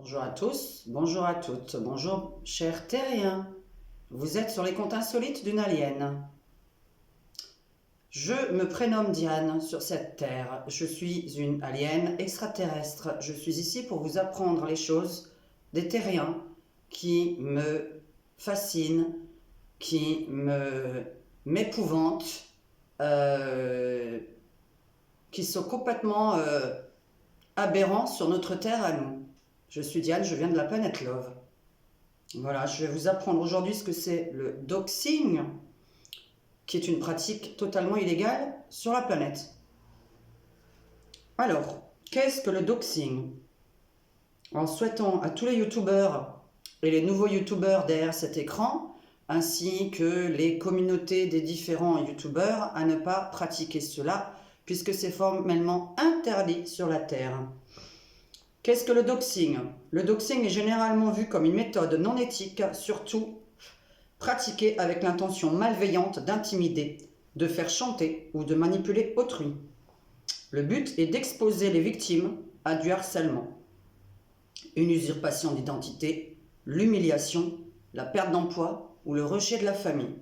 Bonjour à tous, bonjour à toutes, bonjour chers terriens. Vous êtes sur les contes insolites d'une alien. Je me prénomme Diane sur cette terre. Je suis une alien extraterrestre. Je suis ici pour vous apprendre les choses des terriens qui me fascinent, qui m'épouvantent, qui sont complètement aberrants sur notre terre à nous. Je suis Diane, je viens de la planète Love. Voilà, je vais vous apprendre aujourd'hui ce que c'est le doxing, qui est une pratique totalement illégale sur la planète. Alors, qu'est-ce que le doxing? En souhaitant à tous les youtubeurs et les nouveaux youtubeurs derrière cet écran, ainsi que les communautés des différents youtubeurs, à ne pas pratiquer cela, puisque c'est formellement interdit sur la Terre. Qu'est-ce que le doxing? Le doxing est généralement vu comme une méthode non éthique, surtout pratiquée avec l'intention malveillante d'intimider, de faire chanter ou de manipuler autrui. Le but est d'exposer les victimes à du harcèlement, une usurpation d'identité, l'humiliation, la perte d'emploi ou le rejet de la famille.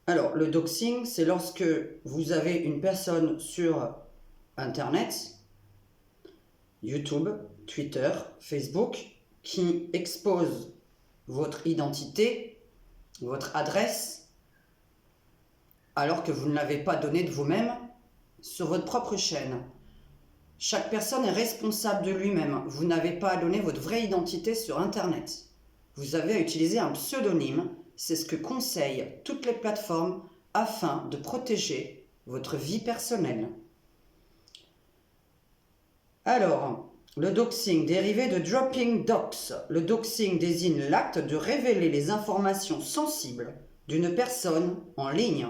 Alors, le doxing, c'est lorsque vous avez une personne sur Internet, YouTube, Twitter, Facebook, qui expose votre identité, votre adresse, alors que vous ne l'avez pas donnée de vous-même sur votre propre chaîne. Chaque personne est responsable de lui-même. Vous n'avez pas à donner votre vraie identité sur Internet. Vous avez à utiliser un pseudonyme. C'est ce que conseillent toutes les plateformes afin de protéger votre vie personnelle. Alors, le doxing dérivé de dropping dox. Le doxing désigne l'acte de révéler les informations sensibles d'une personne en ligne.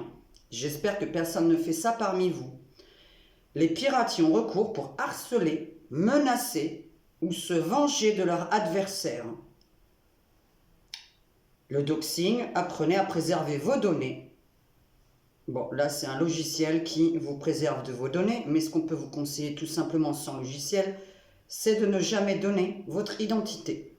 J'espère que personne ne fait ça parmi vous. Les pirates y ont recours pour harceler, menacer ou se venger de leur adversaire. Le doxing, apprenez à préserver vos données. Bon, là, c'est un logiciel qui vous préserve de vos données, mais ce qu'on peut vous conseiller tout simplement sans logiciel, c'est de ne jamais donner votre identité.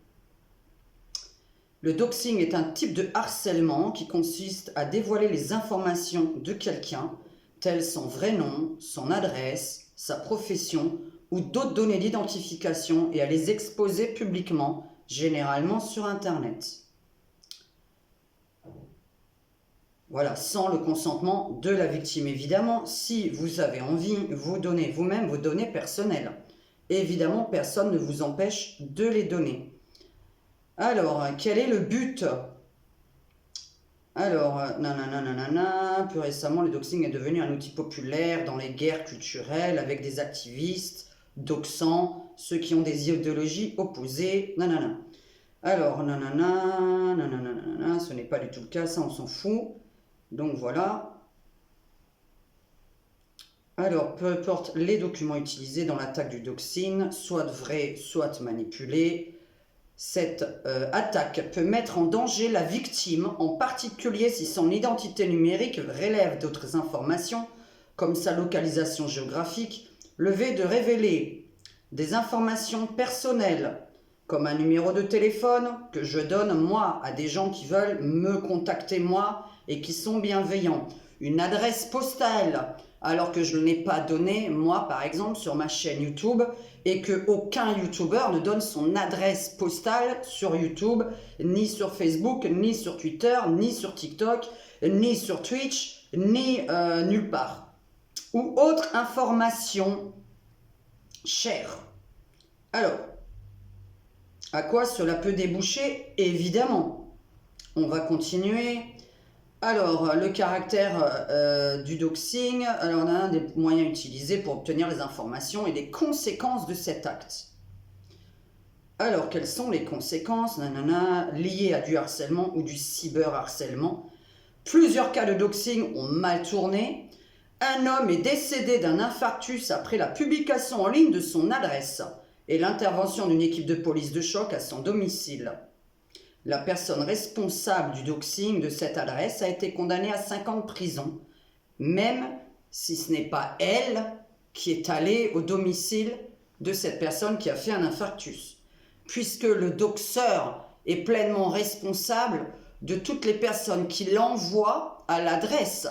Le doxing est un type de harcèlement qui consiste à dévoiler les informations de quelqu'un, telles son vrai nom, son adresse, sa profession ou d'autres données d'identification et à les exposer publiquement, généralement sur Internet. Voilà, sans le consentement de la victime, évidemment. Si vous avez envie, vous donnez vous-même vos données personnelles. Évidemment, personne ne vous empêche de les donner. Alors, quel est le but? Alors, nanana, plus récemment, le doxing est devenu un outil populaire dans les guerres culturelles avec des activistes doxant ceux qui ont des idéologies opposées, nanana. Alors, nanana, ce n'est pas du tout le cas, ça on s'en fout. Donc voilà. Alors, peu importe les documents utilisés dans l'attaque du doxing, soit vrais, soit manipulés, cette attaque peut mettre en danger la victime, en particulier si son identité numérique relève d'autres informations, comme sa localisation géographique. Le fait de révéler des informations personnelles, comme un numéro de téléphone que je donne moi à des gens qui veulent me contacter moi et qui sont bienveillants, une adresse postale alors que je ne l'ai pas donnée moi par exemple sur ma chaîne YouTube et que aucun youtubeur ne donne son adresse postale sur YouTube, ni sur Facebook, ni sur Twitter, ni sur TikTok, ni sur Twitch, ni nulle part. Ou autre information chère. Alors, à quoi cela peut déboucher? Évidemment, on va continuer. Alors, le caractère du doxing, alors on a un des moyens utilisés pour obtenir les informations et les conséquences de cet acte. Alors, quelles sont les conséquences liées à du harcèlement ou du cyberharcèlement? Plusieurs cas de doxing ont mal tourné. Un homme est décédé d'un infarctus après la publication en ligne de son adresse et l'intervention d'une équipe de police de choc à son domicile. La personne responsable du doxing de cette adresse a été condamnée à 5 ans de prison, même si ce n'est pas elle qui est allée au domicile de cette personne qui a fait un infarctus, puisque le doxeur est pleinement responsable de toutes les personnes qui l'envoient à l'adresse,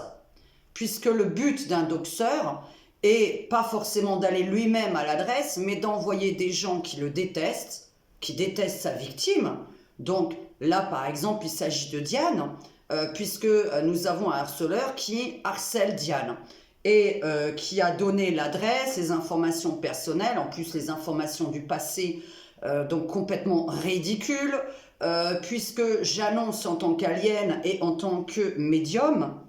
puisque le but d'un doxeur est pas forcément d'aller lui-même à l'adresse, mais d'envoyer des gens qui le détestent, qui détestent sa victime. Donc là, par exemple, il s'agit de Diane, puisque nous avons un harceleur qui harcèle Diane et qui a donné l'adresse, les informations personnelles, en plus les informations du passé, donc complètement ridicules, puisque j'annonce en tant qu'alien et en tant que médium,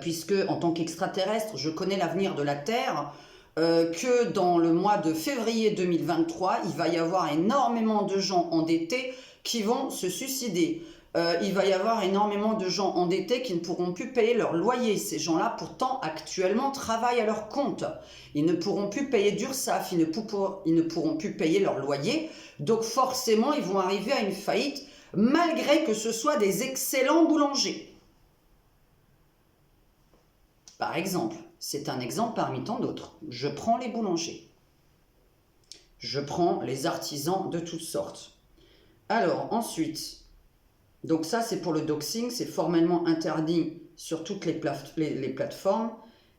puisque en tant qu'extraterrestre, je connais l'avenir de la Terre, que dans le mois de février 2023, il va y avoir énormément de gens endettés qui vont se suicider. Il va y avoir énormément de gens endettés qui ne pourront plus payer leur loyer. Ces gens-là, pourtant, actuellement, travaillent à leur compte. Ils ne pourront plus payer d'URSSAF, ils ne pourront plus payer leur loyer. Donc forcément, ils vont arriver à une faillite, malgré que ce soit des excellents boulangers. Par exemple, c'est un exemple parmi tant d'autres. Je prends les boulangers. Je prends les artisans de toutes sortes. Alors, ensuite... Donc ça, c'est pour le doxing, c'est formellement interdit sur toutes les plateformes.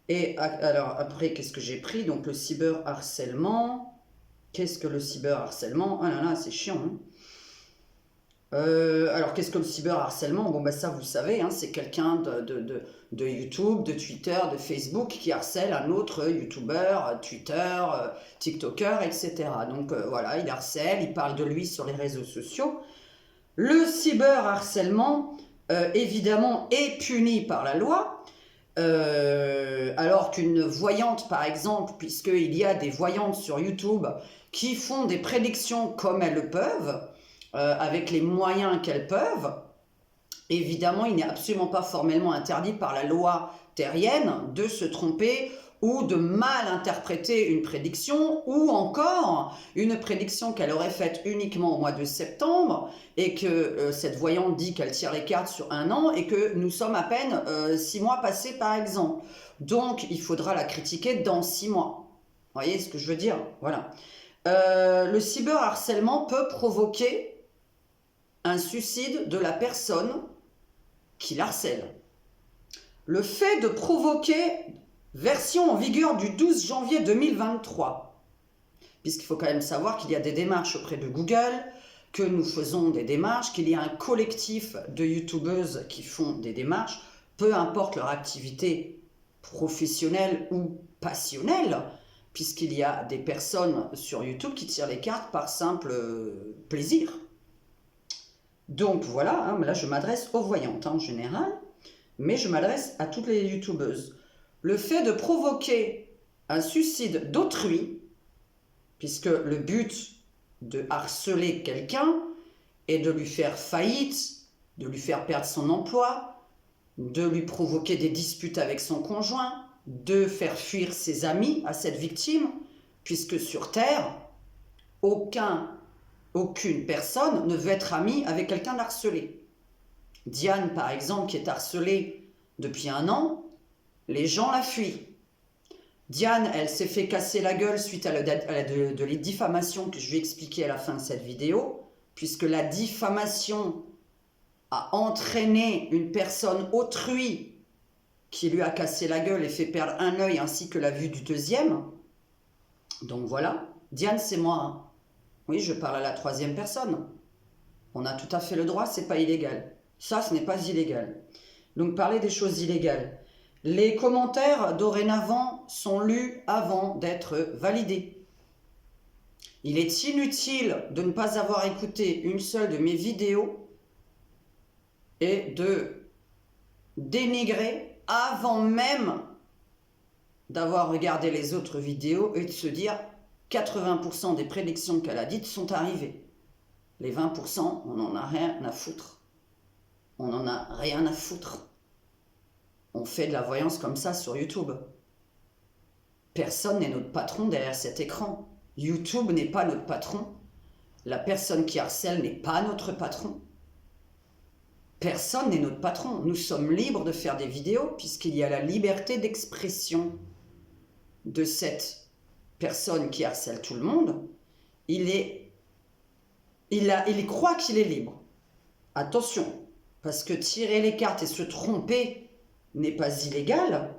Et alors après, qu'est-ce que j'ai pris? Donc le cyberharcèlement. Qu'est-ce que le cyberharcèlement? Ah là là, c'est chiant. Hein. Alors qu'est-ce que le cyberharcèlement? Bon, bah ça, vous savez, hein, c'est quelqu'un de YouTube, de Twitter, de Facebook qui harcèle un autre YouTuber, Twitter, TikToker, etc. Donc voilà, il harcèle, il parle de lui sur les réseaux sociaux. Le cyberharcèlement, évidemment, est puni par la loi, alors qu'une voyante, par exemple, puisqu'il y a des voyantes sur YouTube qui font des prédictions comme elles le peuvent, avec les moyens qu'elles peuvent, évidemment, il n'est absolument pas formellement interdit par la loi terrienne de se tromper ou de mal interpréter une prédiction, ou encore une prédiction qu'elle aurait faite uniquement au mois de septembre, et que cette voyante dit qu'elle tire les cartes sur 1 an, et que nous sommes à peine 6 mois passés par exemple. Donc il faudra la critiquer dans 6 mois. Vous voyez ce que je veux dire? Voilà. Le cyberharcèlement peut provoquer un suicide de la personne qui l'harcèle. Le fait de provoquer... Version en vigueur du 12 janvier 2023. Puisqu'il faut quand même savoir qu'il y a des démarches auprès de Google, que nous faisons des démarches, qu'il y a un collectif de youtubeuses qui font des démarches, peu importe leur activité professionnelle ou passionnelle, puisqu'il y a des personnes sur YouTube qui tirent les cartes par simple plaisir. Donc voilà, hein, là je m'adresse aux voyantes en général, mais je m'adresse à toutes les youtubeuses. Le fait de provoquer un suicide d'autrui, puisque le but de harceler quelqu'un est de lui faire faillite, de lui faire perdre son emploi, de lui provoquer des disputes avec son conjoint, de faire fuir ses amis à cette victime, puisque sur Terre, aucune personne ne veut être amie avec quelqu'un d'harcelé. Diane, par exemple, qui est harcelée depuis 1 an, les gens la fuient. Diane, elle s'est fait casser la gueule suite à de les diffamations que je vais expliquer à la fin de cette vidéo, puisque la diffamation a entraîné une personne autrui qui lui a cassé la gueule et fait perdre un œil ainsi que la vue du deuxième. Donc voilà, Diane, c'est moi. Hein. Oui, je parle à la 3e personne. On a tout à fait le droit, c'est pas illégal. Ça, ce n'est pas illégal. Donc parler des choses illégales. Les commentaires, dorénavant, sont lus avant d'être validés. Il est inutile de ne pas avoir écouté une seule de mes vidéos et de dénigrer avant même d'avoir regardé les autres vidéos et de se dire 80% des prédictions qu'elle a dites sont arrivées. Les 20%, on n'en a rien à foutre. On n'en a rien à foutre. On fait de la voyance comme ça sur YouTube. Personne n'est notre patron derrière cet écran. YouTube n'est pas notre patron. La personne qui harcèle n'est pas notre patron. Personne n'est notre patron. Nous sommes libres de faire des vidéos puisqu'il y a la liberté d'expression de cette personne qui harcèle tout le monde, il croit qu'il est libre. Attention, parce que tirer les cartes et se tromper n'est pas illégal.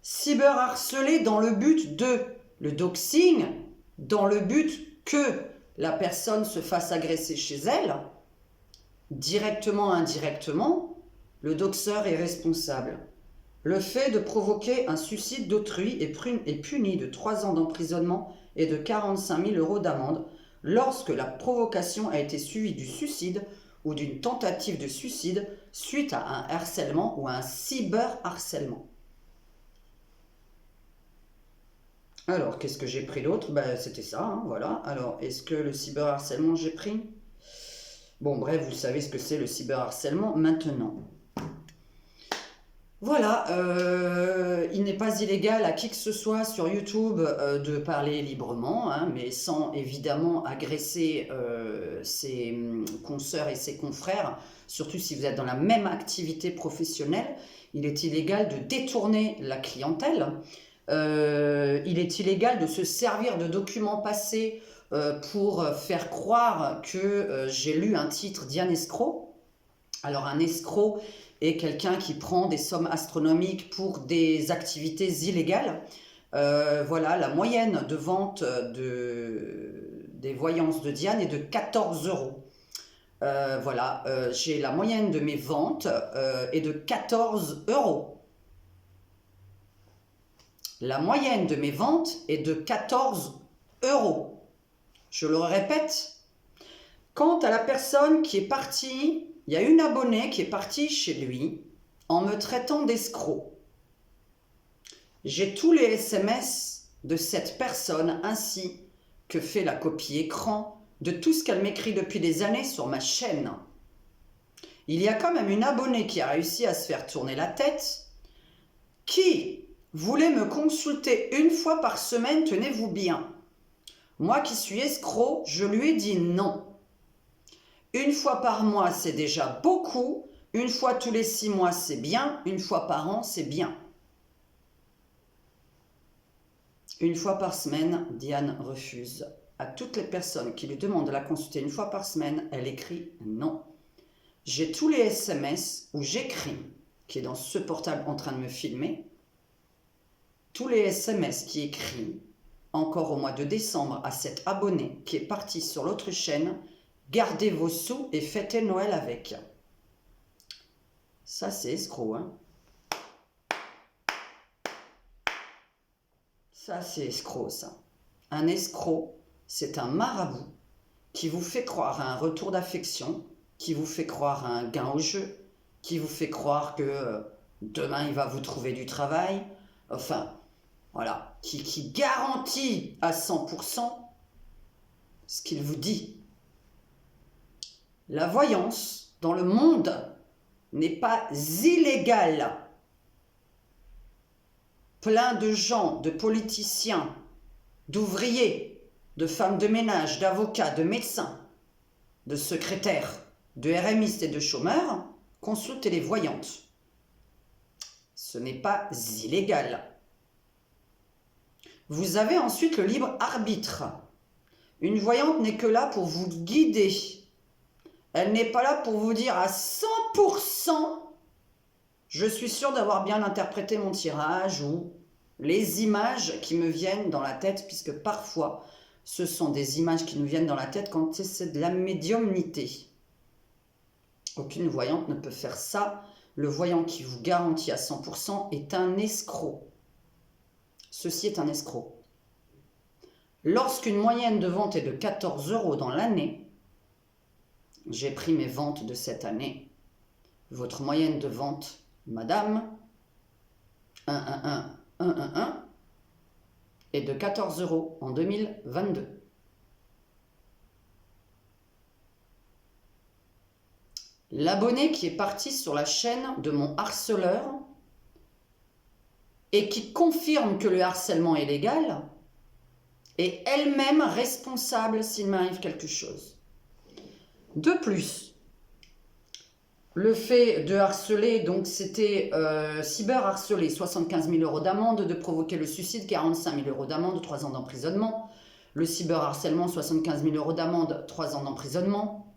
Cyberharceler dans le but de le doxing, dans le but que la personne se fasse agresser chez elle, directement ou indirectement, le doxeur est responsable. Le fait de provoquer un suicide d'autrui est puni de 3 ans d'emprisonnement et de 45 000 € d'amende lorsque la provocation a été suivie du suicide ou d'une tentative de suicide suite à un harcèlement ou à un cyberharcèlement. Alors, qu'est-ce que j'ai pris d'autre? C'était ça, hein, voilà. Alors, est-ce que le cyberharcèlement, j'ai pris? Bon, bref, vous savez ce que c'est le cyberharcèlement maintenant. Voilà, il n'est pas illégal à qui que ce soit sur YouTube de parler librement, hein, mais sans évidemment agresser ses consoeurs et ses confrères, surtout si vous êtes dans la même activité professionnelle. Il est illégal de détourner la clientèle, il est illégal de se servir de documents passés pour faire croire que j'ai lu un titre Diane escroc. Alors un escroc est quelqu'un qui prend des sommes astronomiques pour des activités illégales. Voilà, la moyenne de vente des voyances de Diane est de 14 €. Voilà, j'ai la moyenne de mes ventes est de 14 €. La moyenne de mes ventes est de 14 €. Je le répète, quant à la personne qui est partie, il y a une abonnée qui est partie chez lui en me traitant d'escroc. J'ai tous les SMS de cette personne ainsi que fait la copie écran de tout ce qu'elle m'écrit depuis des années sur ma chaîne. Il y a quand même une abonnée qui a réussi à se faire tourner la tête, qui voulait me consulter une fois par semaine, tenez-vous bien. Moi qui suis escroc, je lui ai dit non. Une fois par mois, c'est déjà beaucoup. Une fois tous les 6 mois, c'est bien. Une fois par an, c'est bien. Une fois par semaine, Diane refuse. À toutes les personnes qui lui demandent de la consulter une fois par semaine, elle écrit non. J'ai tous les SMS où j'écris, qui est dans ce portable en train de me filmer, tous les SMS qui écrit encore au mois de décembre à cet abonné qui est parti sur l'autre chaîne, gardez vos sous et fêtez Noël avec. Ça, c'est escroc, hein. Ça, c'est escroc, ça. Un escroc, c'est un marabout qui vous fait croire à un retour d'affection, qui vous fait croire à un gain au jeu, qui vous fait croire que demain, il va vous trouver du travail. Enfin, voilà, qui garantit à 100% ce qu'il vous dit. La voyance dans le monde n'est pas illégale. Plein de gens, de politiciens, d'ouvriers, de femmes de ménage, d'avocats, de médecins, de secrétaires, de RMistes et de chômeurs consultent les voyantes. Ce n'est pas illégal. Vous avez ensuite le libre arbitre. Une voyante n'est que là pour vous guider. Elle n'est pas là pour vous dire à 100% je suis sûre d'avoir bien interprété mon tirage ou les images qui me viennent dans la tête, puisque parfois ce sont des images qui nous viennent dans la tête quand c'est de la médiumnité. Aucune voyante ne peut faire ça. Le voyant qui vous garantit à 100% est un escroc. Ceci est un escroc. Lorsqu'une moyenne de vente est de 14 € dans l'année, j'ai pris mes ventes de cette année. Votre moyenne de vente, madame, 111 est de 14 € en 2022. L'abonné qui est parti sur la chaîne de mon harceleur et qui confirme que le harcèlement est légal est elle-même responsable s'il m'arrive quelque chose. De plus, Le fait de harceler, donc c'était cyberharceler, 75 000 euros d'amende, de provoquer le suicide, 45 000 euros d'amende, 3 ans d'emprisonnement. Le cyberharcèlement, 75 000 euros d'amende, 3 ans d'emprisonnement.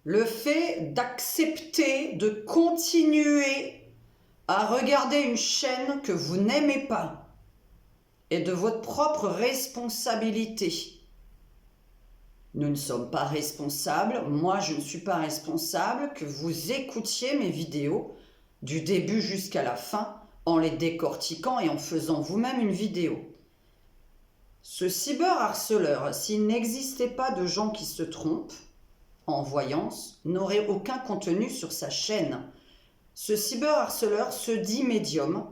Le fait d'accepter de continuer à regarder une chaîne que vous n'aimez pas est de votre propre responsabilité. Nous ne sommes pas responsables, moi je ne suis pas responsable que vous écoutiez mes vidéos du début jusqu'à la fin en les décortiquant et en faisant vous-même une vidéo. Ce cyberharceleur, s'il n'existait pas de gens qui se trompent en voyance, n'aurait aucun contenu sur sa chaîne. Ce cyberharceleur se dit médium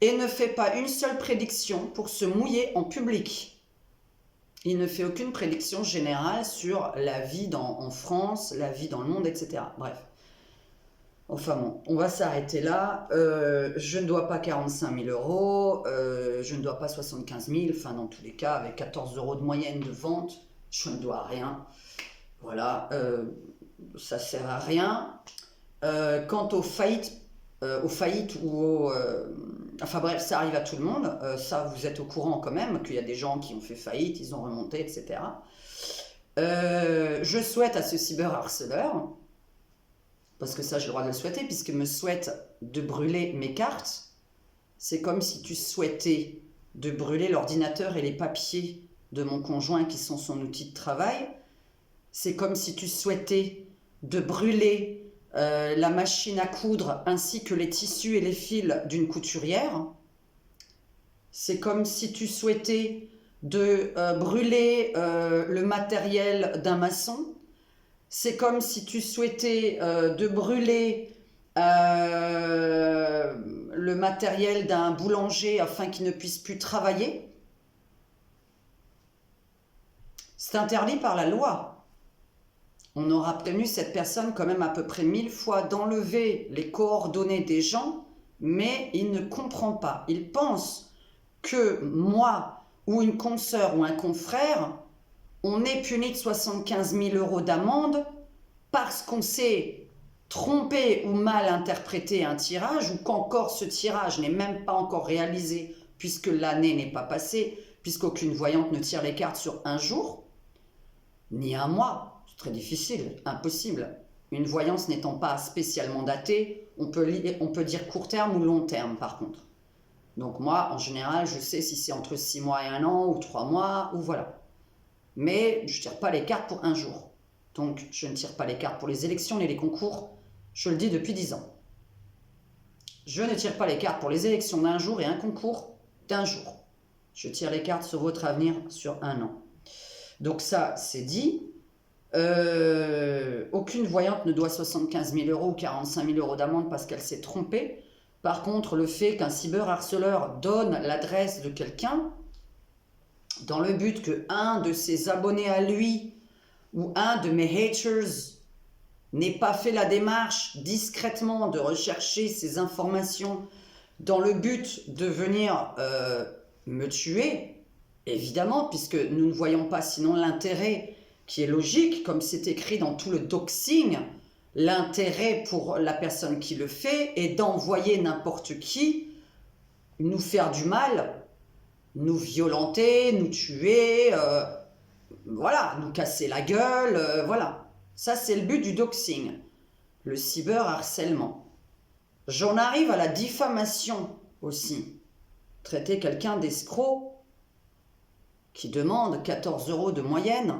et ne fait pas une seule prédiction pour se mouiller en public. Il ne fait aucune prédiction générale sur la vie en France, la vie dans le monde, etc. Bref. Enfin bon, on va s'arrêter là. Je ne dois pas 45 000 euros, je ne dois pas 75 000, enfin dans tous les cas, avec 14 euros de moyenne de vente, je ne dois rien. Voilà, ça ne sert à rien. Quant aux faillites ou enfin bref, ça arrive à tout le monde. Ça, vous êtes au courant quand même qu'il y a des gens qui ont fait faillite, ils ont remonté, etc. Je souhaite à ce cyberharceleur, parce que ça j'ai le droit de le souhaiter, puisqu'il me souhaite de brûler mes cartes. C'est comme si tu souhaitais de brûler l'ordinateur et les papiers de mon conjoint qui sont son outil de travail. C'est comme si tu souhaitais de brûler la machine à coudre ainsi que les tissus et les fils d'une couturière. C'est comme si tu souhaitais de brûler le matériel d'un maçon. C'est comme si tu souhaitais de brûler le matériel d'un boulanger afin qu'il ne puisse plus travailler. C'est interdit par la loi. On aura prévenu cette personne quand même à peu près 1000 fois d'enlever les coordonnées des gens, mais il ne comprend pas. Il pense que moi, ou une consoeur ou un confrère, on est puni de 75 000 euros d'amende parce qu'on s'est trompé ou mal interprété un tirage, ou qu'encore ce tirage n'est même pas encore réalisé puisque l'année n'est pas passée, puisqu'aucune voyante ne tire les cartes sur un jour, ni un mois. C'est très difficile, impossible. Une voyance n'étant pas spécialement datée, on peut dire court terme ou long terme par contre. Donc moi, en général, je sais si c'est entre 6 mois et 1 an, ou 3 mois, ou voilà. Mais je ne tire pas les cartes pour un jour. Donc je ne tire pas les cartes pour les élections ni les concours, je le dis depuis 10 ans. Je ne tire pas les cartes pour les élections d'un jour et un concours d'un jour. Je tire les cartes sur votre avenir sur 1 an. Donc ça, c'est dit. Aucune voyante ne doit 75 000 euros ou 45 000 euros d'amende parce qu'elle s'est trompée. Par contre, le fait qu'un cyberharceleur donne l'adresse de quelqu'un dans le but que un de ses abonnés à lui ou un de mes haters n'ait pas fait la démarche discrètement de rechercher ces informations dans le but de venir me tuer, évidemment, puisque nous ne voyons pas sinon l'intérêt qui est logique, comme c'est écrit dans tout le doxing, l'intérêt pour la personne qui le fait est d'envoyer n'importe qui nous faire du mal, nous violenter, nous tuer, voilà, nous casser la gueule, voilà. Ça, c'est le but du doxing, le cyberharcèlement. J'en arrive à la diffamation aussi. Traiter quelqu'un d'escroc qui demande 14 euros de moyenne,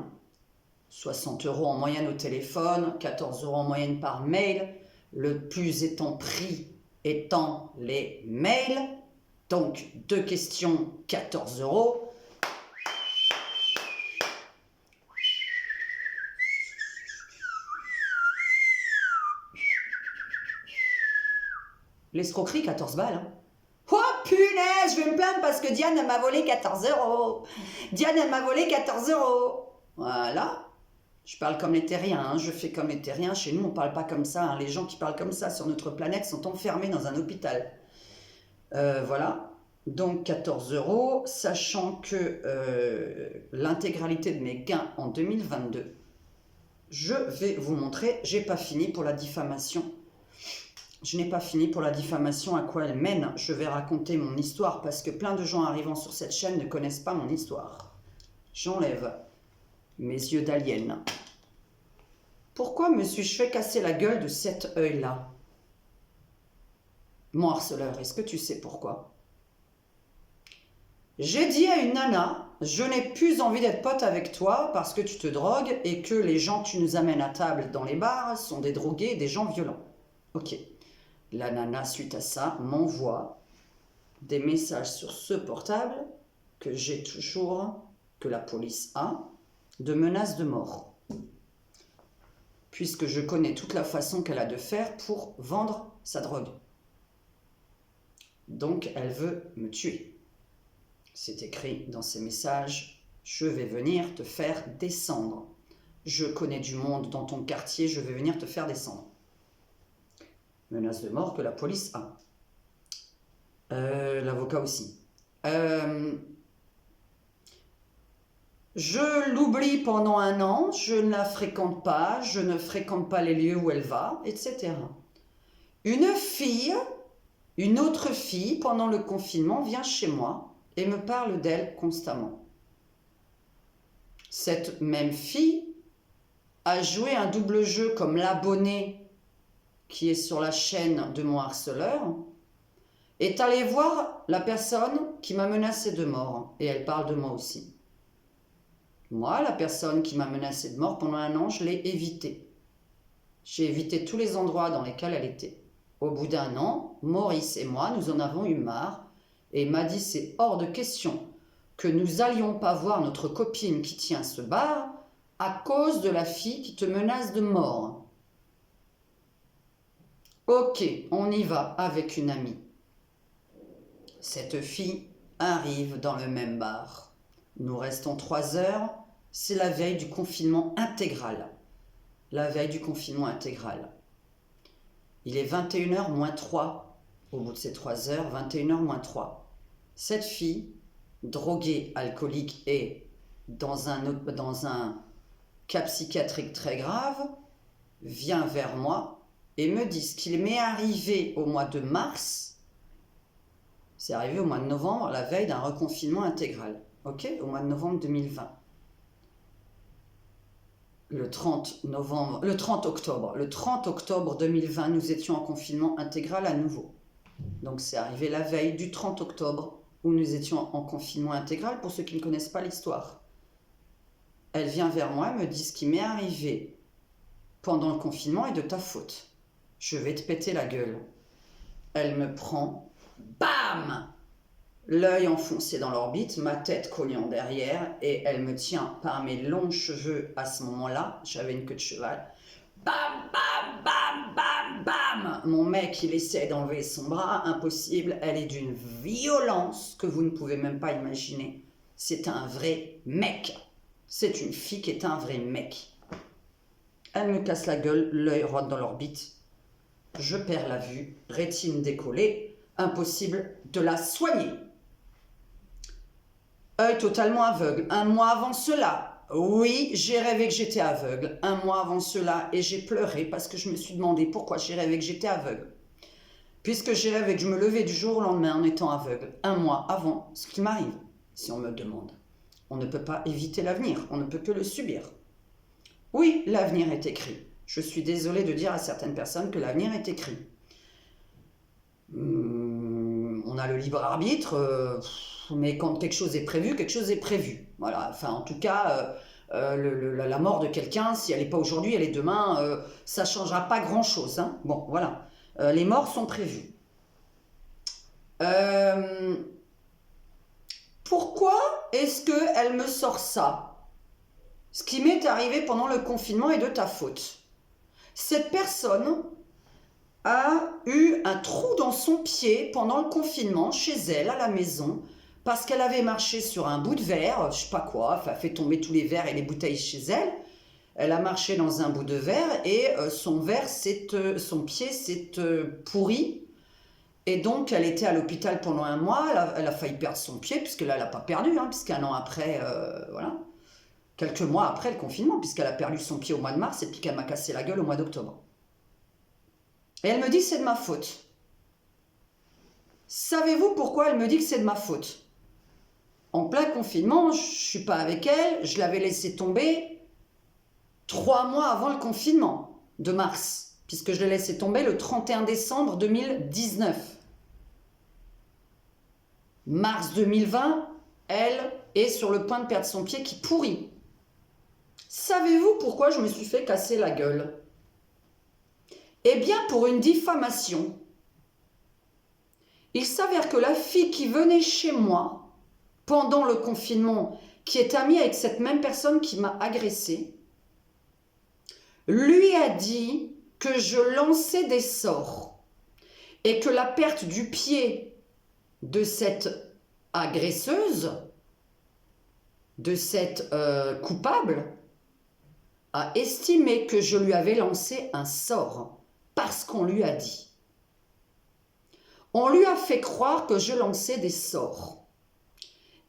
60 euros en moyenne au téléphone, 14 euros en moyenne par mail, le plus étant pris étant les mails. Donc, 2 questions, 14 euros. L'escroquerie, 14 balles. Hein. Oh punaise, je vais me plaindre parce que Diane m'a volé 14 euros. Diane m'a volé 14 euros. Voilà. Je parle comme les terriens, hein. Je fais comme les terriens. Chez nous, on ne parle pas comme ça. Hein. Les gens qui parlent comme ça sur notre planète sont enfermés dans un hôpital. Voilà. Donc 14 euros, sachant que l'intégralité de mes gains en 2022 je vais vous montrer. J'ai pas fini pour la diffamation. Je n'ai pas fini pour la diffamation, à quoi elle mène. Je vais raconter mon histoire parce que plein de gens arrivant sur cette chaîne ne connaissent pas mon histoire. J'enlève mes yeux d'alien. Pourquoi me suis-je fait casser la gueule de cet œil-là? Mon harceleur, est-ce que tu sais pourquoi? J'ai dit à une nana, je n'ai plus envie d'être pote avec toi parce que tu te drogues et que les gens que tu nous amènes à table dans les bars sont des drogués et des gens violents. Ok. La nana, suite à ça, m'envoie des messages sur ce portable que j'ai toujours, que la police a, de menaces de mort. Puisque je connais toute la façon qu'elle a de faire pour vendre sa drogue. Donc, elle veut me tuer. C'est écrit dans ces messages, je vais venir te faire descendre. Je connais du monde dans ton quartier, je vais venir te faire descendre. Menace de mort que la police a. L'avocat aussi. Je l'oublie pendant 1 an, je ne la fréquente pas, je ne fréquente pas les lieux où elle va, etc. Une autre fille, pendant le confinement, vient chez moi et me parle d'elle constamment. Cette même fille a joué un double jeu comme l'abonné qui est sur la chaîne de mon harceleur, est allée voir la personne qui m'a menacé de mort. Et elle parle de moi aussi. Moi, la personne qui m'a menacé de mort pendant 1 an, je l'ai évitée. J'ai évité tous les endroits dans lesquels elle était. Au bout d'1 an, Maurice et moi, nous en avons eu marre. Et il m'a dit, c'est hors de question que nous allions pas voir notre copine qui tient ce bar à cause de la fille qui te menace de mort. Ok, on y va avec une amie. Cette fille arrive dans le même bar. Nous restons 3 heures. C'est la veille du confinement intégral. La veille du confinement intégral. Il est 21h moins 3. Au bout de ces 3 heures, 21h moins 3. Cette fille, droguée, alcoolique et dans un cas psychiatrique très grave, vient vers moi et me dit ce qu'il m'est arrivé au mois de mars. C'est arrivé au mois de novembre, la veille d'un reconfinement intégral. Ok, au mois de novembre 2020. Le 30 octobre 2020, nous étions en confinement intégral à nouveau. Donc c'est arrivé la veille du 30 octobre où nous étions en confinement intégral pour ceux qui ne connaissent pas l'histoire. Elle vient vers moi et me dit ce qui m'est arrivé pendant le confinement est de ta faute. Je vais te péter la gueule. Elle me prend, bam! L'œil enfoncé dans l'orbite, ma tête cognant derrière, et elle me tient par mes longs cheveux à ce moment-là. J'avais une queue de cheval. Bam, bam, bam, bam, bam! Mon mec, il essaie d'enlever son bras, impossible. Elle est d'une violence que vous ne pouvez même pas imaginer. C'est un vrai mec. C'est une fille qui est un vrai mec. Elle me casse la gueule, l'œil rote dans l'orbite. Je perds la vue, rétine décollée, impossible de la soigner. Œil totalement aveugle. 1 mois avant cela, oui, j'ai rêvé que j'étais aveugle. 1 mois avant cela, et j'ai pleuré parce que je me suis demandé pourquoi j'ai rêvé que j'étais aveugle. Puisque j'ai rêvé que je me levais du jour au lendemain en étant aveugle. 1 mois avant ce qui m'arrive, si on me le demande. On ne peut pas éviter l'avenir, on ne peut que le subir. Oui, l'avenir est écrit. Je suis désolée de dire à certaines personnes que l'avenir est écrit. On a le libre arbitre, mais quand quelque chose est prévu, quelque chose est prévu. Voilà. Enfin, en tout cas, la mort de quelqu'un, si elle n'est pas aujourd'hui, elle est demain, ça ne changera pas grand-chose. Hein. Bon, voilà. Les morts sont prévus. Pourquoi est-ce qu'elle me sort ça? Ce qui m'est arrivé pendant le confinement est de ta faute. Cette personne a eu un trou dans son pied pendant le confinement chez elle à la maison parce qu'elle avait marché sur un bout de verre, je sais pas quoi, enfin fait tomber tous les verres et les bouteilles chez elle. Elle a marché dans un bout de verre et son pied s'est pourri. Et donc elle était à l'hôpital pendant 1 mois, elle a failli perdre son pied, puisque là elle n'a pas perdu, hein, puisqu'1 an après, voilà. quelques mois après le confinement, puisqu'elle a perdu son pied au mois de mars et puis qu'elle m'a cassé la gueule au mois d'octobre. Et elle me dit c'est de ma faute. Savez-vous pourquoi elle me dit que c'est de ma faute? En plein confinement, je ne suis pas avec elle, je l'avais laissé tomber 3 mois avant le confinement de mars, puisque je l'ai laissé tomber le 31 décembre 2019. Mars 2020, elle est sur le point de perdre son pied qui pourrit. Savez-vous pourquoi je me suis fait casser la gueule? Eh bien, pour une diffamation. Il s'avère que la fille qui venait chez moi pendant le confinement, qui est amie avec cette même personne qui m'a agressée, lui a dit que je lançais des sorts et que la perte du pied de cette agresseuse, de cette coupable, a estimé que je lui avais lancé un sort parce qu'on lui a dit. On lui a fait croire que je lançais des sorts.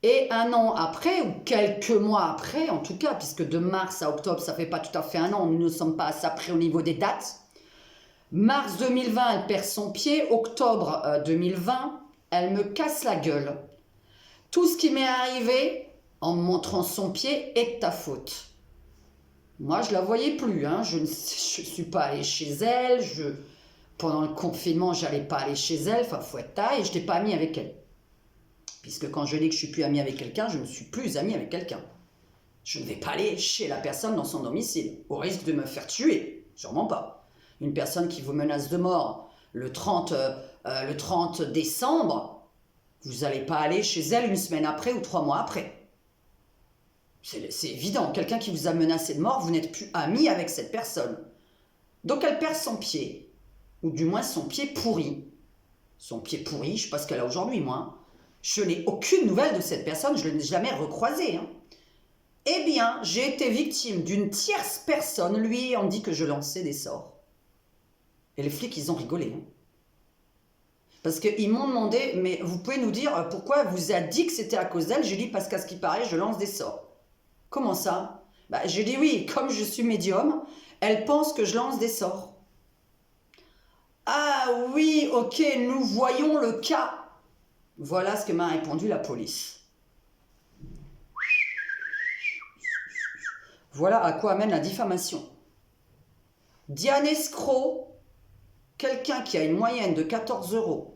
Et 1 an après, ou quelques mois après, en tout cas, puisque de mars à octobre, ça fait pas tout à fait 1 an, nous ne sommes pas assez près au niveau des dates. Mars 2020, elle perd son pied. Octobre 2020, elle me casse la gueule. Tout ce qui m'est arrivé en me montrant son pied est de ta faute. Moi, je la voyais plus. Hein. Je ne suis pas allée chez elle. Pendant le confinement, je n'allais pas aller chez elle. Enfin, faut être taille. Et je n'étais pas amie avec elle. Puisque quand je dis que je ne suis plus amie avec quelqu'un, je ne suis plus amie avec quelqu'un. Je ne vais pas aller chez la personne dans son domicile, au risque de me faire tuer. Sûrement pas. Une personne qui vous menace de mort le 30 décembre, vous n'allez pas aller chez elle 1 semaine après ou 3 mois après. C'est évident. Quelqu'un qui vous a menacé de mort, vous n'êtes plus ami avec cette personne. Donc elle perd son pied, ou du moins son pied pourri. Son pied pourri, je ne sais pas ce qu'elle a aujourd'hui, moi. Je n'ai aucune nouvelle de cette personne, je ne l'ai jamais recroisée. Hein. Eh bien, j'ai été victime d'une tierce personne lui ayant dit que je lançais des sorts. Et les flics, ils ont rigolé. Hein. Parce qu'ils m'ont demandé, mais vous pouvez nous dire pourquoi elle vous a dit que c'était à cause d'elle? J'ai dit, parce qu'à ce qui paraît, je lance des sorts. Comment ça? J'ai dit oui, comme je suis médium, elle pense que je lance des sorts. Ah oui, ok, nous voyons le cas. Voilà ce que m'a répondu la police. Voilà à quoi amène la diffamation. Diane Escroc, quelqu'un qui a une moyenne de 14 €,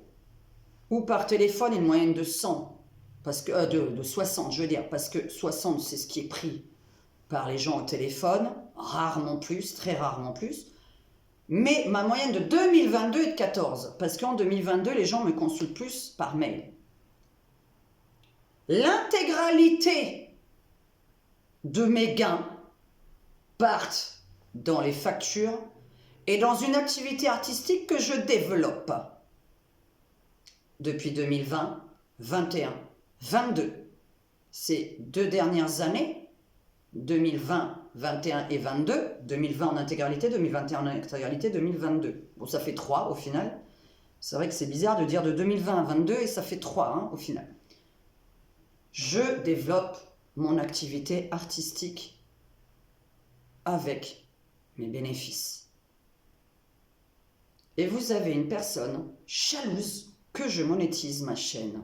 ou par téléphone une moyenne de 100, parce que, de 60 je veux dire, parce que 60 c'est ce qui est pris par les gens au téléphone, rarement plus, très rarement plus, mais ma moyenne de 2022 est de 14, parce qu'en 2022 les gens me consultent plus par mail. L'intégralité de mes gains partent dans les factures et dans une activité artistique que je développe depuis 2020, 21, 22. Ces 2 dernières années, 2020, 21 et 22, 2020 en intégralité, 2021 en intégralité, 2022. Bon, ça fait 3 au final. C'est vrai que c'est bizarre de dire de 2020 à 22 et ça fait 3 hein, au final. Je développe mon activité artistique avec mes bénéfices. Et vous avez une personne jalouse que je monétise ma chaîne.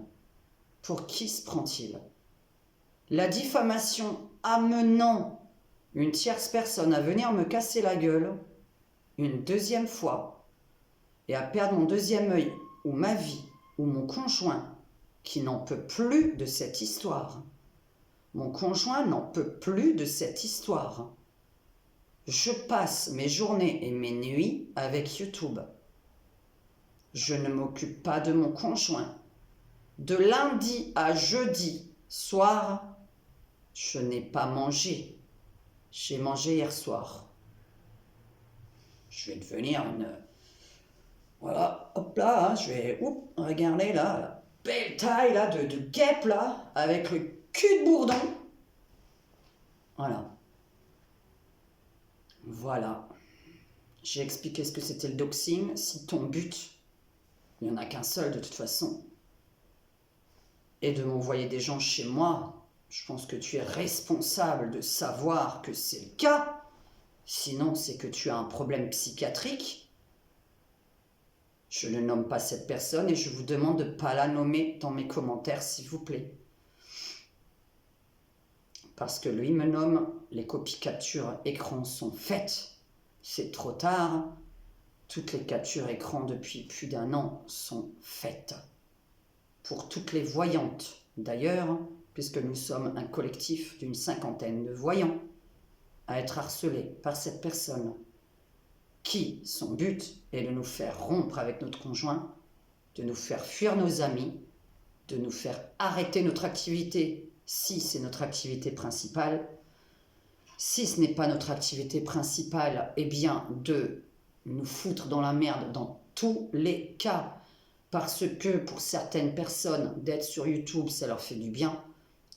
Pour qui se prend-il? La diffamation amenant une tierce personne à venir me casser la gueule une 2e fois et à perdre mon 2e œil ou ma vie ou mon conjoint qui n'en peut plus de cette histoire. Mon conjoint n'en peut plus de cette histoire. Je passe mes journées et mes nuits avec YouTube. Je ne m'occupe pas de mon conjoint. De lundi à jeudi soir, je n'ai pas mangé. J'ai mangé hier soir. Je vais devenir une... Voilà, hop là, hein, je vais... regardez là, la belle taille là, de guêpe là, avec le cul de bourdon. Voilà. Voilà. J'ai expliqué ce que c'était le doxing. Si ton but, il n'y en a qu'un seul de toute façon, est de m'envoyer des gens chez moi, Je pense que tu es responsable de savoir que c'est le cas. Sinon, c'est que tu as un problème psychiatrique. Je ne nomme pas cette personne et je vous demande de ne pas la nommer dans mes commentaires, s'il vous plaît. Parce que lui me nomme, les copies capture écran sont faites. C'est trop tard. Toutes les captures écran depuis plus d'1 an sont faites. Pour toutes les voyantes, d'ailleurs, puisque nous sommes un collectif d'une 50aine de voyants à être harcelés par cette personne qui, son but est de nous faire rompre avec notre conjoint, de nous faire fuir nos amis, de nous faire arrêter notre activité si c'est notre activité principale. Si ce n'est pas notre activité principale, eh bien de nous foutre dans la merde dans tous les cas. Parce que pour certaines personnes, d'être sur YouTube, ça leur fait du bien.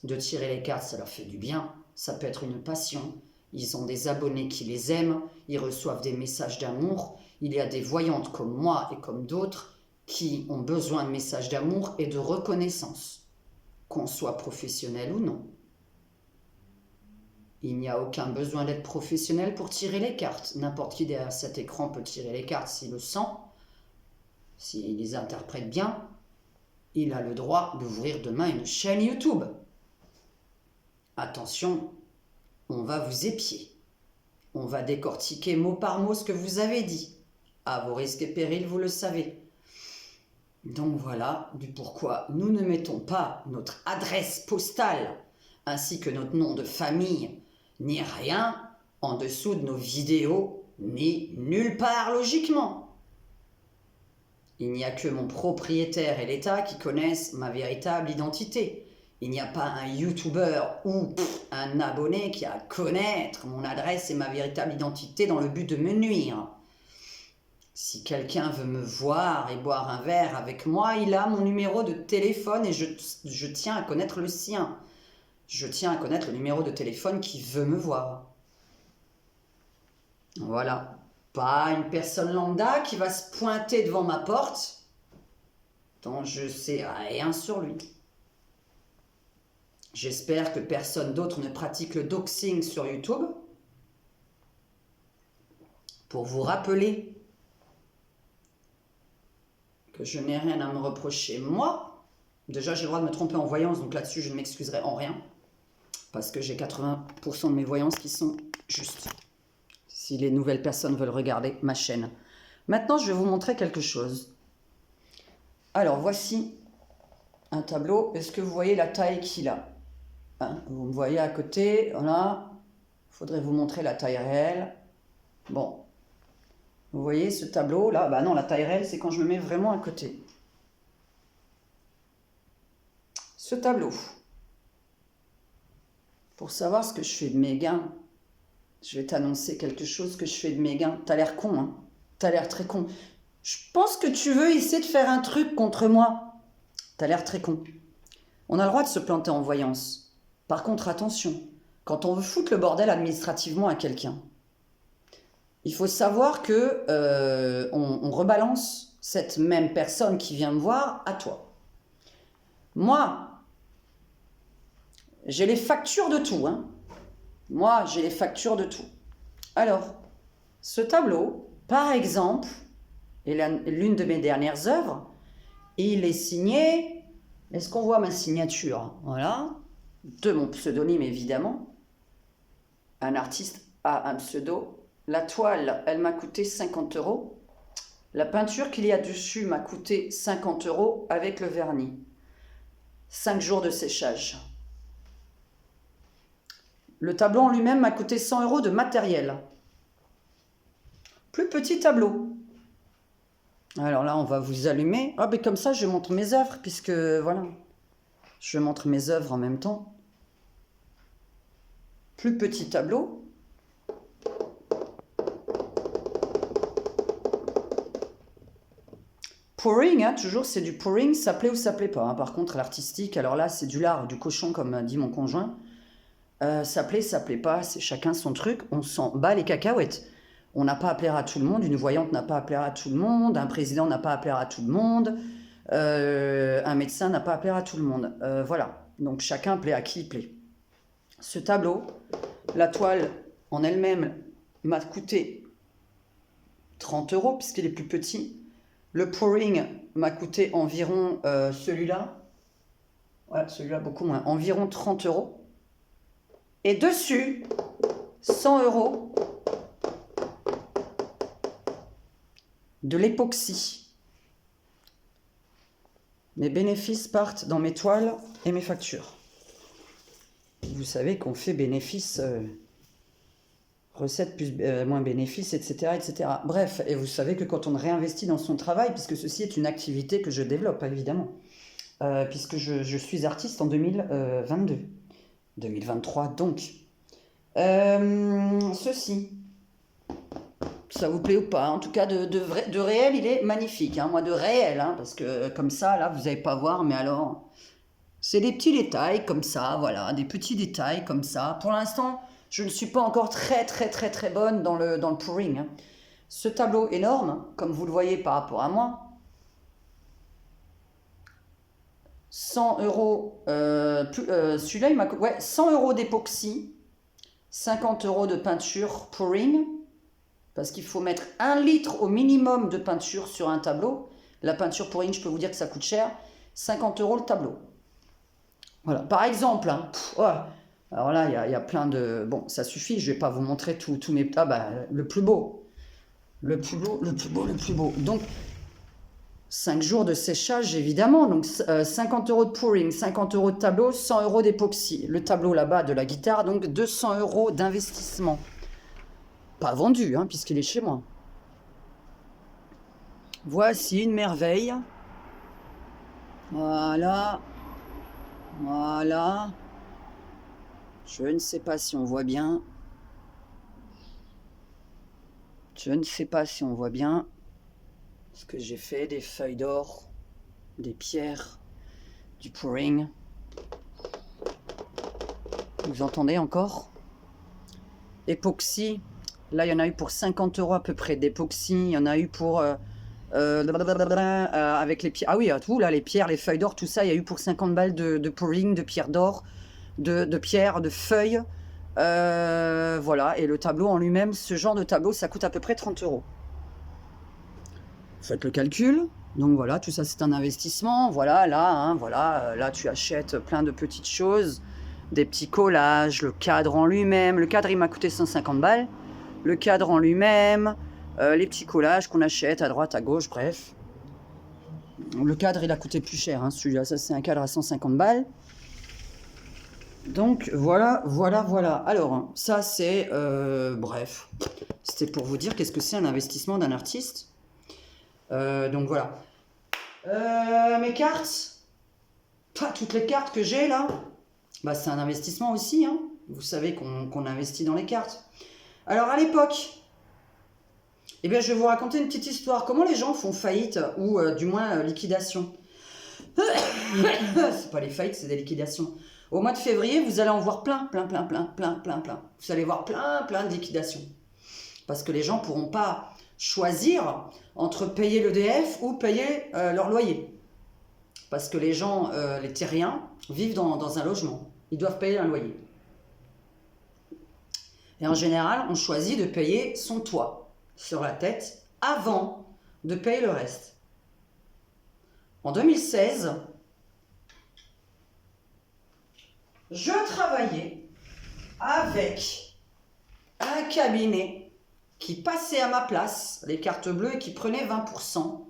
De tirer les cartes, ça leur fait du bien. Ça peut être une passion. Ils ont des abonnés qui les aiment. Ils reçoivent des messages d'amour. Il y a des voyantes comme moi et comme d'autres qui ont besoin de messages d'amour et de reconnaissance. Qu'on soit professionnel ou non. Il n'y a aucun besoin d'être professionnel pour tirer les cartes. N'importe qui derrière cet écran peut tirer les cartes s'il le sent. S'il les interprète bien, il a le droit d'ouvrir demain une chaîne YouTube. Attention, on va vous épier. On va décortiquer mot par mot ce que vous avez dit. À vos risques et périls, vous le savez. Donc voilà du pourquoi nous ne mettons pas notre adresse postale ainsi que notre nom de famille ni rien en dessous de nos vidéos ni nulle part logiquement. Il n'y a que mon propriétaire et l'État qui connaissent ma véritable identité. Il n'y a pas un YouTuber ou un abonné qui a à connaître mon adresse et ma véritable identité dans le but de me nuire. Si quelqu'un veut me voir et boire un verre avec moi, il a mon numéro de téléphone et je tiens à connaître le sien. Je tiens à connaître le numéro de téléphone qui veut me voir. Voilà. Pas une personne lambda qui va se pointer devant ma porte dont je sais rien sur lui. J'espère que personne d'autre ne pratique le doxing sur YouTube. Pour vous rappeler que je n'ai rien à me reprocher moi. Déjà, j'ai le droit de me tromper en voyance, donc là-dessus, je ne m'excuserai en rien. Parce que j'ai 80% de mes voyances qui sont justes. Si les nouvelles personnes veulent regarder ma chaîne. Maintenant, je vais vous montrer quelque chose. Alors, voici un tableau. Est-ce que vous voyez la taille qu'il a? Vous me voyez à côté, voilà. Il faudrait vous montrer la taille réelle. Bon. Vous voyez ce tableau là? Bah non, la taille réelle, c'est quand je me mets vraiment à côté. Ce tableau. Pour savoir ce que je fais de mes gains, je vais t'annoncer quelque chose que je fais de mes gains. T'as l'air con, hein? T'as l'air très con. Je pense que tu veux essayer de faire un truc contre moi. T'as l'air très con. On a le droit de se planter en voyance. Par contre, attention, quand on veut foutre le bordel administrativement à quelqu'un, il faut savoir que on rebalance cette même personne qui vient me voir à toi. Moi, j'ai les factures de tout, hein. Moi, j'ai les factures de tout. Alors, ce tableau, par exemple, est l'une de mes dernières œuvres. Et il est signé, est-ce qu'on voit ma signature? Voilà, de mon pseudonyme évidemment. Un artiste a un pseudo. La toile, elle m'a coûté 50 €. La peinture qu'il y a dessus m'a coûté 50 € avec le vernis. 5 jours de séchage. Le tableau en lui-même m'a coûté 100 € de matériel. Plus petit tableau. Alors là, on va vous allumer. Ah, mais comme ça, je montre mes œuvres, puisque, voilà, je montre mes œuvres en même temps. Plus petit tableau. Pouring, hein, toujours, c'est du pouring, ça plaît ou ça plaît pas. Hein. Par contre, l'artistique, alors là, c'est du lard, du cochon, comme dit mon conjoint. Ça plaît pas, c'est chacun son truc. On s'en bat les cacahuètes. On n'a pas à plaire à tout le monde, une voyante n'a pas à plaire à tout le monde, un président n'a pas à plaire à tout le monde, un médecin n'a pas à plaire à tout le monde. Voilà, donc chacun plaît à qui il plaît. Ce tableau, la toile en elle-même m'a coûté 30 € puisqu'il est plus petit. Le pouring m'a coûté environ, celui-là, ouais, celui-là beaucoup moins, environ 30 €. Et dessus, 100 € de l'époxy. Mes bénéfices partent dans mes toiles et mes factures. Vous savez qu'on fait bénéfice, recettes plus moins bénéfices, etc., etc. Bref, et vous savez que quand on réinvestit dans son travail, puisque ceci est une activité que je développe, évidemment, puisque je suis artiste en 2022. 2023, donc. Ceci, ça vous plaît ou pas? En tout cas, de réel, il est magnifique. Hein. Moi, de réel, hein, parce que comme ça, là, vous n'allez pas voir, mais alors... C'est des petits détails comme ça, voilà, des petits détails comme ça. Pour l'instant, je ne suis pas encore très bonne dans le pouring. Hein. Ce tableau énorme, comme vous le voyez par rapport à moi, 100 €, celui-là, il m'a... Ouais, 100 € d'époxy, 50 € de peinture pouring, parce qu'il faut mettre 1 litre au minimum de peinture sur un tableau. La peinture pouring, je peux vous dire que ça coûte cher, 50 € le tableau. Voilà, par exemple, hein, ouais. Alors là, il y a plein de... Bon, ça suffit, je ne vais pas vous montrer tous mes... Ah bah, le plus beau. Le plus beau, le plus beau, le plus beau. Donc, 5 jours de séchage, évidemment. Donc, 50 € de pouring, 50 € de tableau, 100 € d'époxy. Le tableau là-bas de la guitare, donc 200 € d'investissement. Pas vendu, hein, puisqu'il est chez moi. Voici une merveille. Voilà. Voilà. Je ne sais pas si on voit bien. Je ne sais pas si on voit bien ce que j'ai fait, des feuilles d'or, des pierres, du pouring. Vous entendez encore? Époxy. Là, il y en a eu pour 50 € à peu près d'époxy. Il y en a eu pour... avec les pierres. Ah oui, tout là, les pierres, les feuilles d'or, tout ça, il y a eu pour 50 balles de pouring, de pierres d'or, de pierres, de feuilles. Voilà, et le tableau en lui-même, ce genre de tableau, ça coûte à peu près 30 €. Faites le calcul. Donc voilà, tout ça c'est un investissement. Voilà, là, hein, voilà, là tu achètes plein de petites choses, des petits collages, le cadre en lui-même. Le cadre, il m'a coûté 150 balles. Le cadre en lui-même, les petits collages qu'on achète à droite, à gauche, bref. Le cadre, il a coûté plus cher, hein, celui-là. Ça, c'est un cadre à 150 balles. Donc, voilà, voilà, voilà. Alors, ça, c'est... bref. C'était pour vous dire qu'est-ce que c'est un investissement d'un artiste. Donc, voilà. Mes cartes. Pas toutes les cartes que j'ai, là. Bah, c'est un investissement aussi, hein. Vous savez qu'on investit dans les cartes. Alors, à l'époque... Eh bien, je vais vous raconter une petite histoire. Comment les gens font faillite, ou du moins liquidation. C'est pas les faillites, c'est des liquidations. Au mois de février, vous allez en voir plein. Vous allez voir plein de liquidations. Parce que les gens ne pourront pas choisir entre payer l'EDF ou payer leur loyer. Parce que les gens, les terriens, vivent dans un logement. Ils doivent payer un loyer. Et en général, on choisit de payer son toit sur la tête avant de payer le reste. En 2016, je travaillais avec un cabinet qui passait à ma place les cartes bleues et qui prenait 20%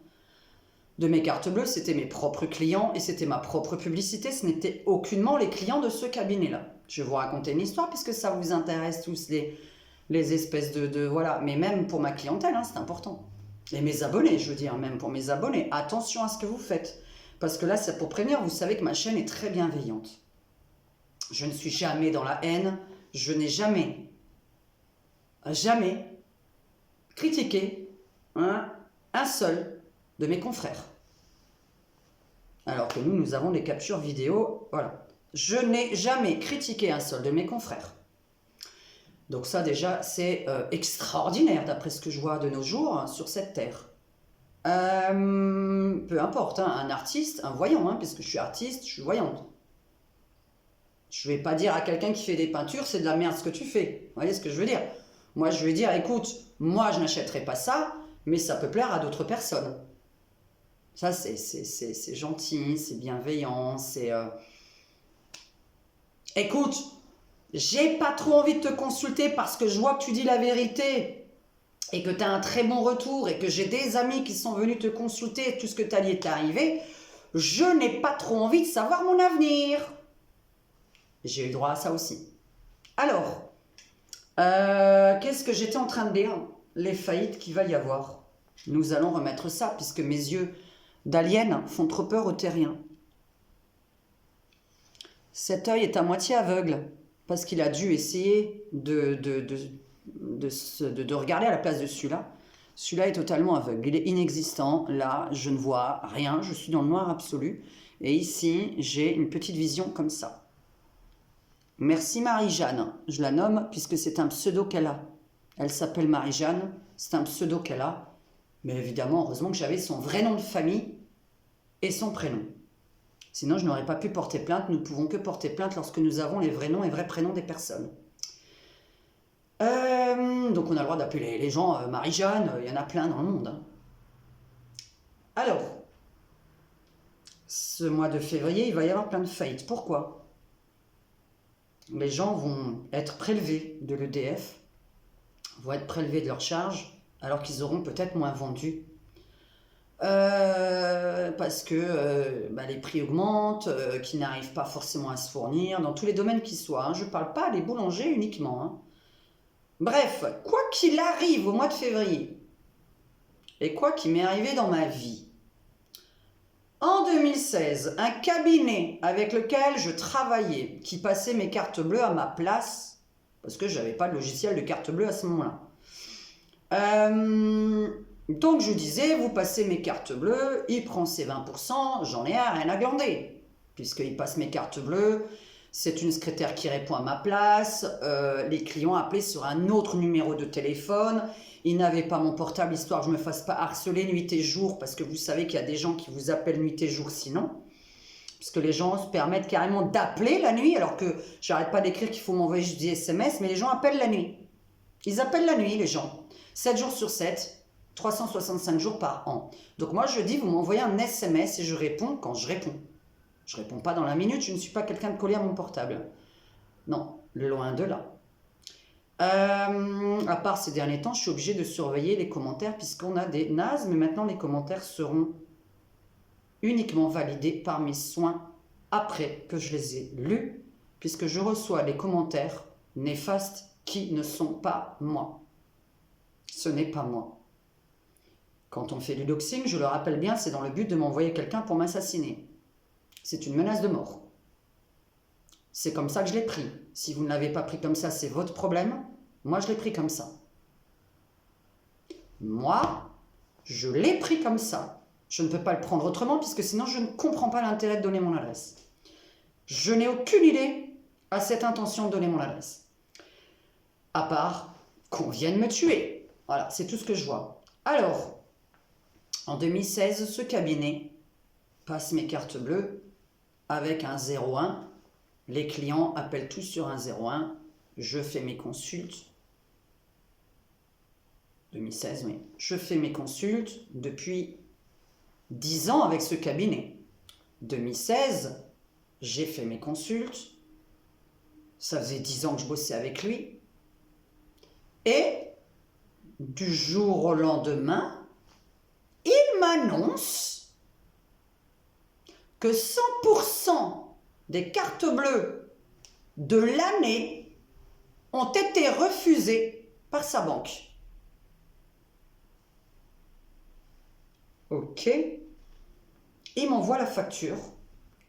de mes cartes bleues. C'était mes propres clients et c'était ma propre publicité. Ce n'était aucunement les clients de ce cabinet-là. Je vais vous raconter une histoire puisque ça vous intéresse tous les espèces de voilà. Mais même pour ma clientèle, hein, c'est important. Et mes abonnés, je veux dire, même pour mes abonnés, attention à ce que vous faites. Parce que là, c'est pour prévenir, vous savez que ma chaîne est très bienveillante. Je ne suis jamais dans la haine. Je n'ai jamais critiqué un seul de mes confrères. Alors que nous avons des captures vidéo. Voilà. Je n'ai jamais critiqué un seul de mes confrères. Donc ça déjà, c'est extraordinaire d'après ce que je vois de nos jours sur cette terre. Peu importe, hein, un artiste, un voyant, hein, puisque je suis artiste, je suis voyante. Je ne vais pas dire à quelqu'un qui fait des peintures, c'est de la merde ce que tu fais. Vous voyez ce que je veux dire? Moi, je vais dire, écoute, moi, je n'achèterai pas ça, mais ça peut plaire à d'autres personnes. Ça, c'est gentil, c'est bienveillant, c'est... Écoute, j'ai pas trop envie de te consulter parce que je vois que tu dis la vérité et que tu as un très bon retour et que j'ai des amis qui sont venus te consulter, tout ce que tu as dit est arrivé. Je n'ai pas trop envie de savoir mon avenir. J'ai eu le droit à ça aussi. Alors, qu'est-ce que j'étais en train de dire? Les faillites qu'il va y avoir. Nous allons remettre ça, puisque mes yeux d'alien font trop peur aux terriens. Cet œil est à moitié aveugle, parce qu'il a dû essayer de regarder à la place de celui-là. Celui-là est totalement aveugle, il est inexistant. Là, je ne vois rien, je suis dans le noir absolu. Et ici, j'ai une petite vision comme ça. Merci Marie-Jeanne, je la nomme puisque c'est un pseudo qu'elle a. Elle s'appelle Marie-Jeanne, c'est un pseudo qu'elle a. Mais évidemment, heureusement que j'avais son vrai nom de famille et son prénom. Sinon, je n'aurais pas pu porter plainte. Nous ne pouvons que porter plainte lorsque nous avons les vrais noms et vrais prénoms des personnes. Donc on a le droit d'appeler les gens Marie-Jeanne, il y en a plein dans le monde. Hein. Alors, ce mois de février, il va y avoir plein de faillites. Pourquoi? Les gens vont être prélevés de l'EDF, vont être prélevés de leur charge, alors qu'ils auront peut-être moins vendu. Parce que les prix augmentent, qu'ils n'arrivent pas forcément à se fournir, dans tous les domaines qu'ils soient. Hein. Je ne parle pas des boulangers uniquement. Hein. Bref, quoi qu'il arrive au mois de février, et quoi qui m'est arrivé dans ma vie, en 2016, un cabinet avec lequel je travaillais, qui passait mes cartes bleues à ma place, parce que je n'avais pas de logiciel de carte bleue à ce moment-là. Donc je disais, vous passez mes cartes bleues, il prend ses 20%, j'en ai rien à glander, puisqu'il passe mes cartes bleues, c'est une secrétaire qui répond à ma place, les clients appelaient sur un autre numéro de téléphone, ils n'avaient pas mon portable, histoire que je ne me fasse pas harceler nuit et jour, parce que vous savez qu'il y a des gens qui vous appellent nuit et jour sinon, parce que les gens se permettent carrément d'appeler la nuit, alors que j'arrête pas d'écrire qu'il faut m'envoyer des SMS, mais les gens appellent la nuit. Ils appellent la nuit, les gens. 7 jours sur 7, 365 jours par an. Donc moi, je dis, vous m'envoyez un SMS et je réponds quand je réponds. Je ne réponds pas dans la minute, je ne suis pas quelqu'un de collé à mon portable. Non, loin de là. À part ces derniers temps, je suis obligée de surveiller les commentaires puisqu'on a des nazes, mais maintenant les commentaires seront uniquement validés par mes soins après que je les ai lus, puisque je reçois les commentaires néfastes qui ne sont pas moi. Ce n'est pas moi. Quand on fait du doxing, je le rappelle bien, c'est dans le but de m'envoyer quelqu'un pour m'assassiner. C'est une menace de mort. C'est comme ça que je l'ai pris. Si vous ne l'avez pas pris comme ça, c'est votre problème. Moi, je l'ai pris comme ça. Moi, je l'ai pris comme ça. Je ne peux pas le prendre autrement, puisque sinon, je ne comprends pas l'intérêt de donner mon adresse. Je n'ai aucune idée à cette intention de donner mon adresse. À part qu'on vienne me tuer. Voilà, c'est tout ce que je vois. Alors, en 2016, ce cabinet passe mes cartes bleues avec un 01. Les clients appellent tous sur un 01. Je fais mes consultes. 2016, oui. Je fais mes consultes depuis 10 ans avec ce cabinet. 2016, j'ai fait mes consultes. Ça faisait 10 ans que je bossais avec lui. Et du jour au lendemain, il m'annonce que 100% des cartes bleues de l'année ont été refusées par sa banque. Ok. Il m'envoie la facture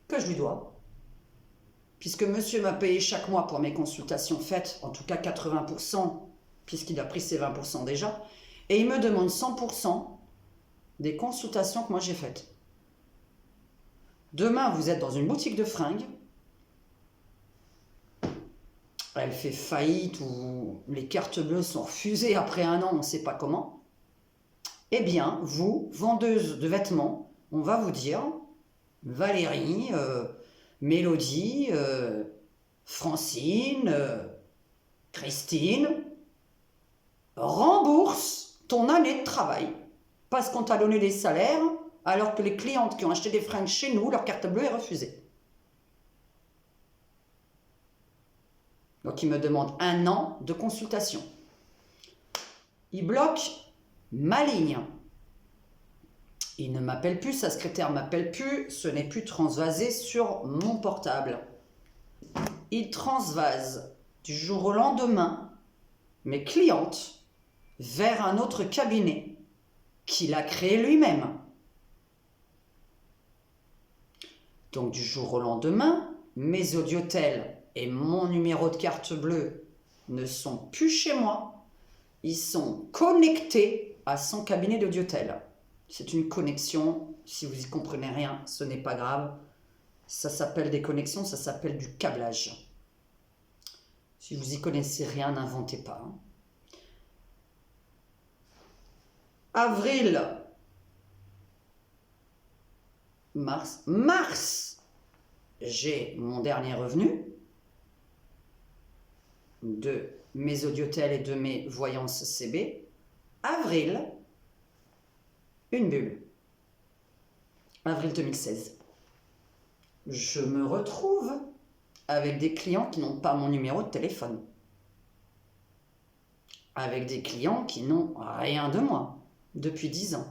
que je lui dois, puisque monsieur m'a payé chaque mois pour mes consultations faites, en tout cas 80%, puisqu'il a pris ses 20% déjà, et il me demande 100% des consultations que moi j'ai faites. Demain, vous êtes dans une boutique de fringues, elle fait faillite ou les cartes bleues sont refusées après un an, on ne sait pas comment. Eh bien, vous, vendeuse de vêtements, on va vous dire, Valérie, Mélodie, Francine, Christine, rembourse ton année de travail parce qu'on t'a donné des salaires alors que les clientes qui ont acheté des fringues chez nous, leur carte bleue est refusée. Donc, il me demande 1 an de consultation. Il bloque ma ligne. Il ne m'appelle plus, sa secrétaire ne m'appelle plus, ce n'est plus transvasé sur mon portable. Il transvase du jour au lendemain mes clientes vers un autre cabinet qu'il a créé lui-même. Donc du jour au lendemain, mes audiotels et mon numéro de carte bleue ne sont plus chez moi. Ils sont connectés à son cabinet d'audiotel. C'est une connexion. Si vous n'y comprenez rien, ce n'est pas grave. Ça s'appelle des connexions, ça s'appelle du câblage. Si vous n'y connaissez rien, n'inventez pas. Avril, mars, j'ai mon dernier revenu de mes audiotels et de mes voyances CB. Avril, une bulle. Avril 2016. Je me retrouve avec des clients qui n'ont pas mon numéro de téléphone. Avec des clients qui n'ont rien de moi depuis 10 ans.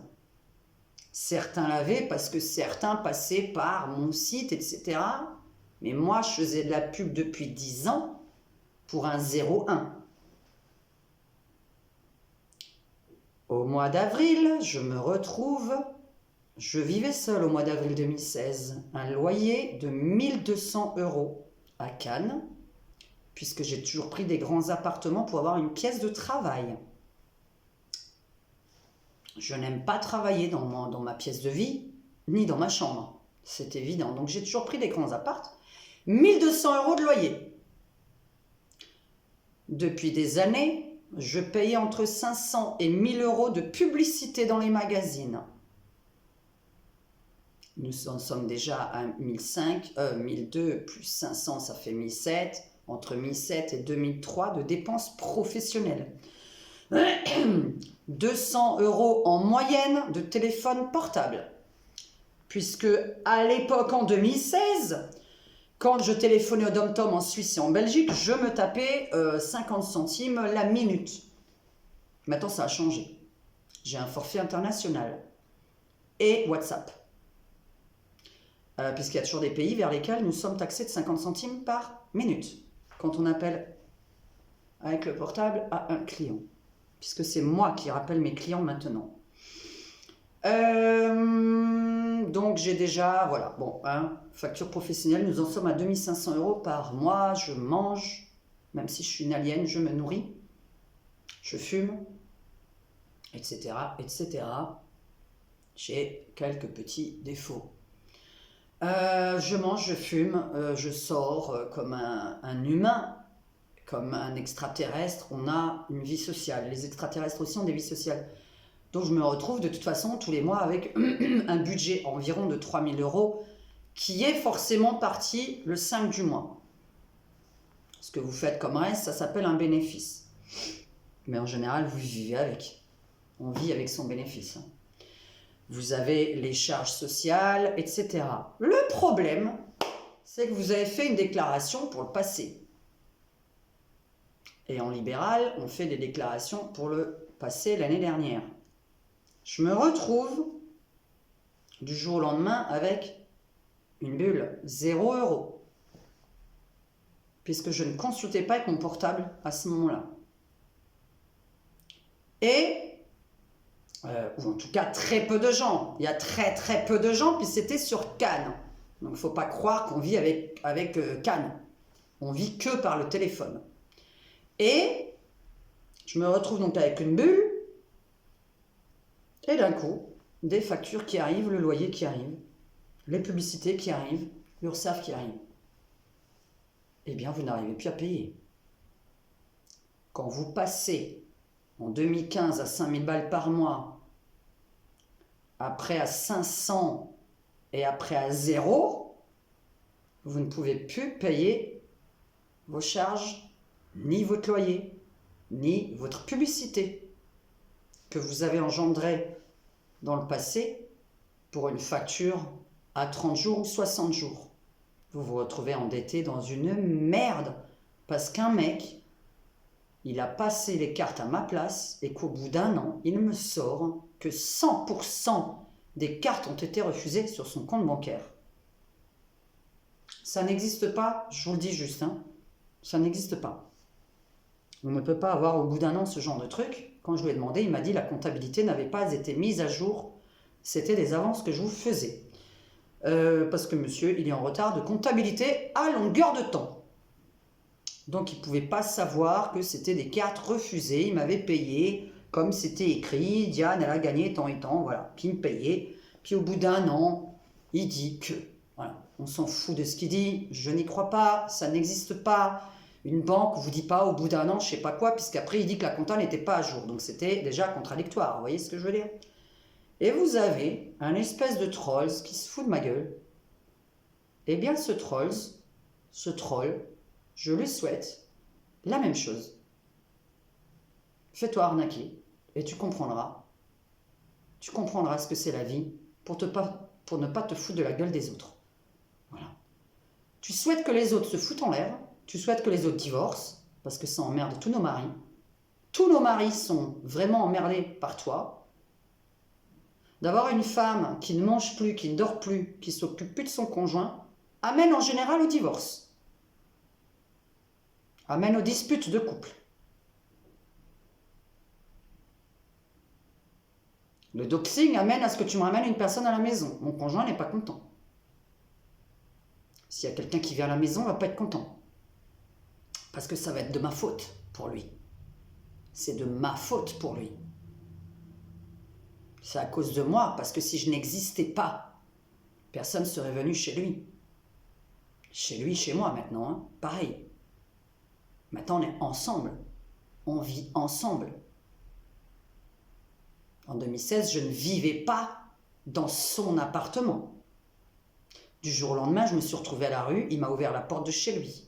Certains l'avaient parce que certains passaient par mon site, etc. Mais moi, je faisais de la pub depuis 10 ans pour un 01. Au mois d'avril, je me retrouve, je vivais seul au mois d'avril 2016, un loyer de 1 200 € à Cannes, puisque j'ai toujours pris des grands appartements pour avoir une pièce de travail. Je n'aime pas travailler dans ma pièce de vie, ni dans ma chambre. C'est évident. Donc j'ai toujours pris des grands apparts. 1 200 € de loyer. Depuis des années, je payais entre 500 et 1 000 € de publicité dans les magazines. Nous en sommes déjà à 1002 plus 500, ça fait 1007. Entre 1007 et 2003 de dépenses professionnelles. 200 € en moyenne de téléphone portable. Puisque à l'époque, en 2016, quand je téléphonais au Dom-Tom en Suisse et en Belgique, je me tapais 50 centimes la minute. Maintenant, ça a changé. J'ai un forfait international et WhatsApp. Puisqu'il y a toujours des pays vers lesquels nous sommes taxés de 50 centimes par minute quand on appelle avec le portable à un client. Puisque c'est moi qui rappelle mes clients maintenant. Donc j'ai déjà, voilà, bon, facture professionnelle, nous en sommes à 2 500 € par mois. Je mange, même si je suis une alien, je me nourris, je fume, etc., etc. J'ai quelques petits défauts. Je mange, je fume, je sors comme un humain, comme un extraterrestre. On a une vie sociale. Les extraterrestres aussi ont des vies sociales. Donc je me retrouve de toute façon tous les mois avec un budget environ de 3 000 € qui est forcément parti le 5 du mois. Ce que vous faites comme reste, ça s'appelle un bénéfice. Mais en général, vous vivez avec. On vit avec son bénéfice. Vous avez les charges sociales, etc. Le problème, c'est que vous avez fait une déclaration pour le passé. Et en libéral, on fait des déclarations pour le passé l'année dernière. Je me retrouve du jour au lendemain avec une bulle, 0 €. Puisque je ne consultais pas avec mon portable à ce moment-là. Et ou en tout cas très peu de gens. Il y a très peu de gens, puis c'était sur Cannes. Donc il ne faut pas croire qu'on vit avec Cannes. On vit que par le téléphone. Et je me retrouve donc avec une bulle, et d'un coup, des factures qui arrivent, le loyer qui arrive, les publicités qui arrivent, l'URSSAF qui arrive. Eh bien, vous n'arrivez plus à payer. Quand vous passez en 2015 à 5 000 balles par mois, après à 500 et après à 0, vous ne pouvez plus payer vos charges, ni votre loyer, ni votre publicité que vous avez engendrée dans le passé pour une facture à 30 jours ou 60 jours. Vous vous retrouvez endetté dans une merde parce qu'un mec, il a passé les cartes à ma place et qu'au bout d'un an, il me sort que 100% des cartes ont été refusées sur son compte bancaire. Ça n'existe pas, je vous le dis juste, hein. Ça n'existe pas. On ne peut pas avoir au bout d'un an ce genre de truc. Quand je lui ai demandé, il m'a dit que la comptabilité n'avait pas été mise à jour. C'était des avances que je vous faisais. Parce que monsieur, il est en retard de comptabilité à longueur de temps. Donc il ne pouvait pas savoir que c'était des cartes refusées. Il m'avait payé comme c'était écrit. Diane, elle a gagné tant et tant. Voilà. Puis il me payait. Puis au bout d'un an, il dit que... Voilà. On s'en fout de ce qu'il dit. Je n'y crois pas. Ça n'existe pas. Une banque ne vous dit pas au bout d'un an, je ne sais pas quoi, puisqu'après il dit que la compta n'était pas à jour. Donc c'était déjà contradictoire. Vous voyez ce que je veux dire? Et vous avez un espèce de troll qui se fout de ma gueule. Eh bien ce troll, je lui souhaite la même chose. Fais-toi arnaquer et tu comprendras. Tu comprendras ce que c'est la vie pour ne pas te foutre de la gueule des autres. Voilà. Tu souhaites que les autres se foutent en l'air. Tu souhaites que les autres divorcent parce que ça emmerde tous nos maris. Tous nos maris sont vraiment emmerdés par toi. D'avoir une femme qui ne mange plus, qui ne dort plus, qui ne s'occupe plus de son conjoint, amène en général au divorce. Amène aux disputes de couple. Le doxing amène à ce que tu me ramènes une personne à la maison. Mon conjoint n'est pas content. S'il y a quelqu'un qui vient à la maison, il ne va pas être content. Parce que ça va être de ma faute pour lui. C'est de ma faute pour lui. C'est à cause de moi, parce que si je n'existais pas, personne ne serait venu chez lui. Chez lui, chez moi maintenant, hein, pareil. Maintenant, on est ensemble. On vit ensemble. En 2016, je ne vivais pas dans son appartement. Du jour au lendemain, je me suis retrouvée à la rue, il m'a ouvert la porte de chez lui.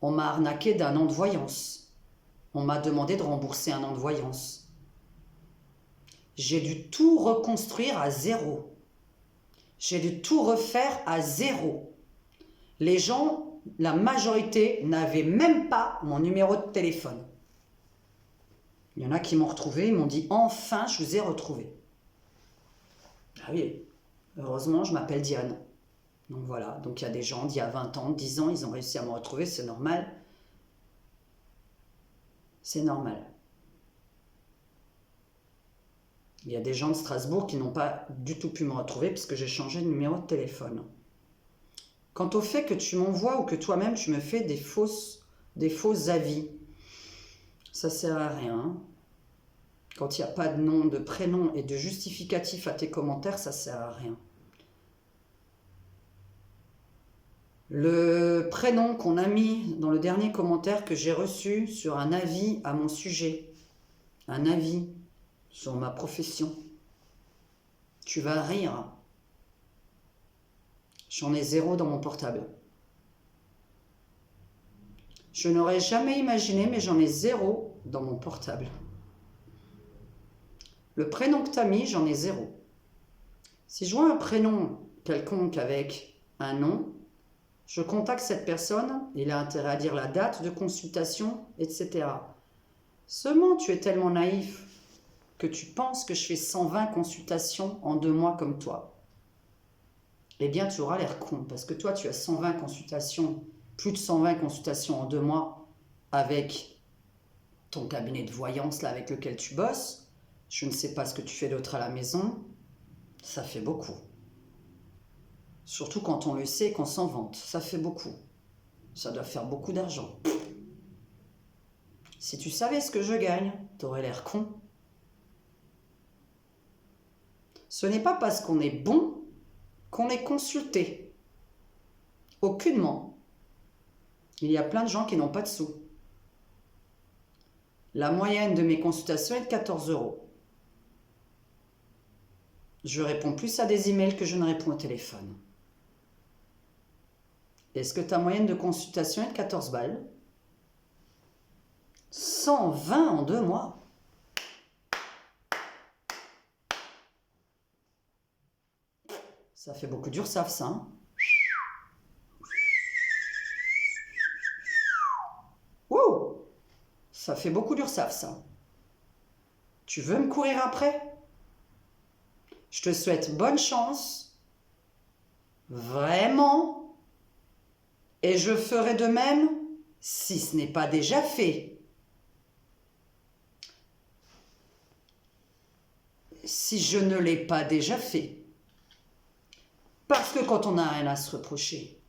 On m'a arnaqué d'un an de voyance. On m'a demandé de rembourser un an de voyance. J'ai dû tout reconstruire à zéro. J'ai dû tout refaire à zéro. Les gens, la majorité, n'avaient même pas mon numéro de téléphone. Il y en a qui m'ont retrouvé, ils m'ont dit « Enfin, je vous ai retrouvé ». Ah oui, heureusement, je m'appelle Diane. Donc voilà, donc il y a des gens d'il y a 20 ans, 10 ans, ils ont réussi à me retrouver, c'est normal. C'est normal. Il y a des gens de Strasbourg qui n'ont pas du tout pu me retrouver parce que j'ai changé de numéro de téléphone. Quant au fait que tu m'envoies ou que toi-même tu me fais des faux avis, ça sert à rien. Quand il n'y a pas de nom, de prénom et de justificatif à tes commentaires, ça sert à rien. Le prénom qu'on a mis dans le dernier commentaire que j'ai reçu sur un avis à mon sujet, un avis sur ma profession, tu vas rire. J'en ai 0 dans mon portable. Je n'aurais jamais imaginé, mais j'en ai 0 dans mon portable. Le prénom que tu as mis, j'en ai 0. Si je vois un prénom quelconque avec un nom, je contacte cette personne, il a intérêt à dire la date de consultation, etc. Seulement, tu es tellement naïf que tu penses que je fais 120 consultations en 2 mois comme toi. Eh bien, tu auras l'air con, parce que toi, tu as 120 consultations, plus de 120 consultations en 2 mois avec ton cabinet de voyance là, avec lequel tu bosses. Je ne sais pas ce que tu fais d'autre à la maison. Ça fait beaucoup. Surtout quand on le sait et qu'on s'en vante. Ça fait beaucoup. Ça doit faire beaucoup d'argent. Si tu savais ce que je gagne, t'aurais l'air con. Ce n'est pas parce qu'on est bon qu'on est consulté. Aucunement. Il y a plein de gens qui n'ont pas de sous. La moyenne de mes consultations est de 14 €. Je réponds plus à des emails que je ne réponds au téléphone. Est-ce que ta moyenne de consultation est de 14 balles? 120 en 2 mois. Ça fait beaucoup d'URSSAF, ça. Hein? Wow! Ça fait beaucoup d'URSSAF, ça. Tu veux me courir après? Je te souhaite bonne chance. Vraiment. Et je ferai de même si ce n'est pas déjà fait. Si je ne l'ai pas déjà fait. Parce que quand on n'a rien à se reprocher,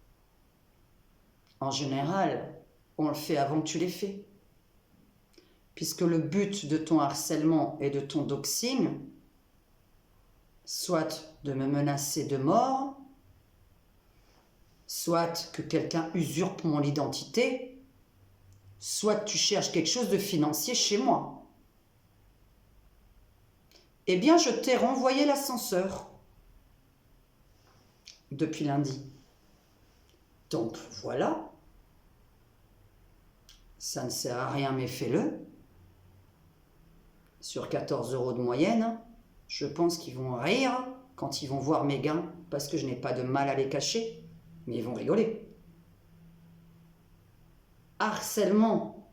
en général, on le fait avant que tu l'aies fait. Puisque le but de ton harcèlement et de ton doxing, soit de me menacer de mort, soit que quelqu'un usurpe mon identité, soit que tu cherches quelque chose de financier chez moi. Eh bien, je t'ai renvoyé l'ascenseur depuis lundi. Donc, voilà. Ça ne sert à rien, mais fais-le. Sur 14 € de moyenne, je pense qu'ils vont rire quand ils vont voir mes gains, parce que je n'ai pas de mal à les cacher, mais ils vont rigoler. Harcèlement,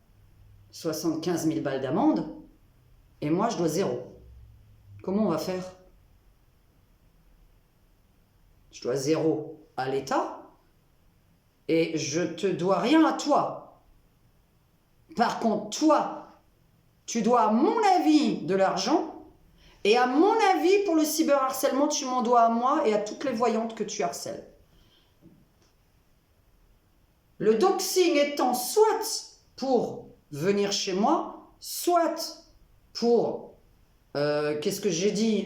75 000 balles d'amende, et moi je dois 0. Comment on va faire? Je dois 0 à l'État, et je te dois rien à toi. Par contre, toi, tu dois à mon avis de l'argent, et à mon avis pour le cyberharcèlement, tu m'en dois à moi et à toutes les voyantes que tu harcèles. Le doxing étant soit pour venir chez moi, soit pour, qu'est-ce que j'ai dit,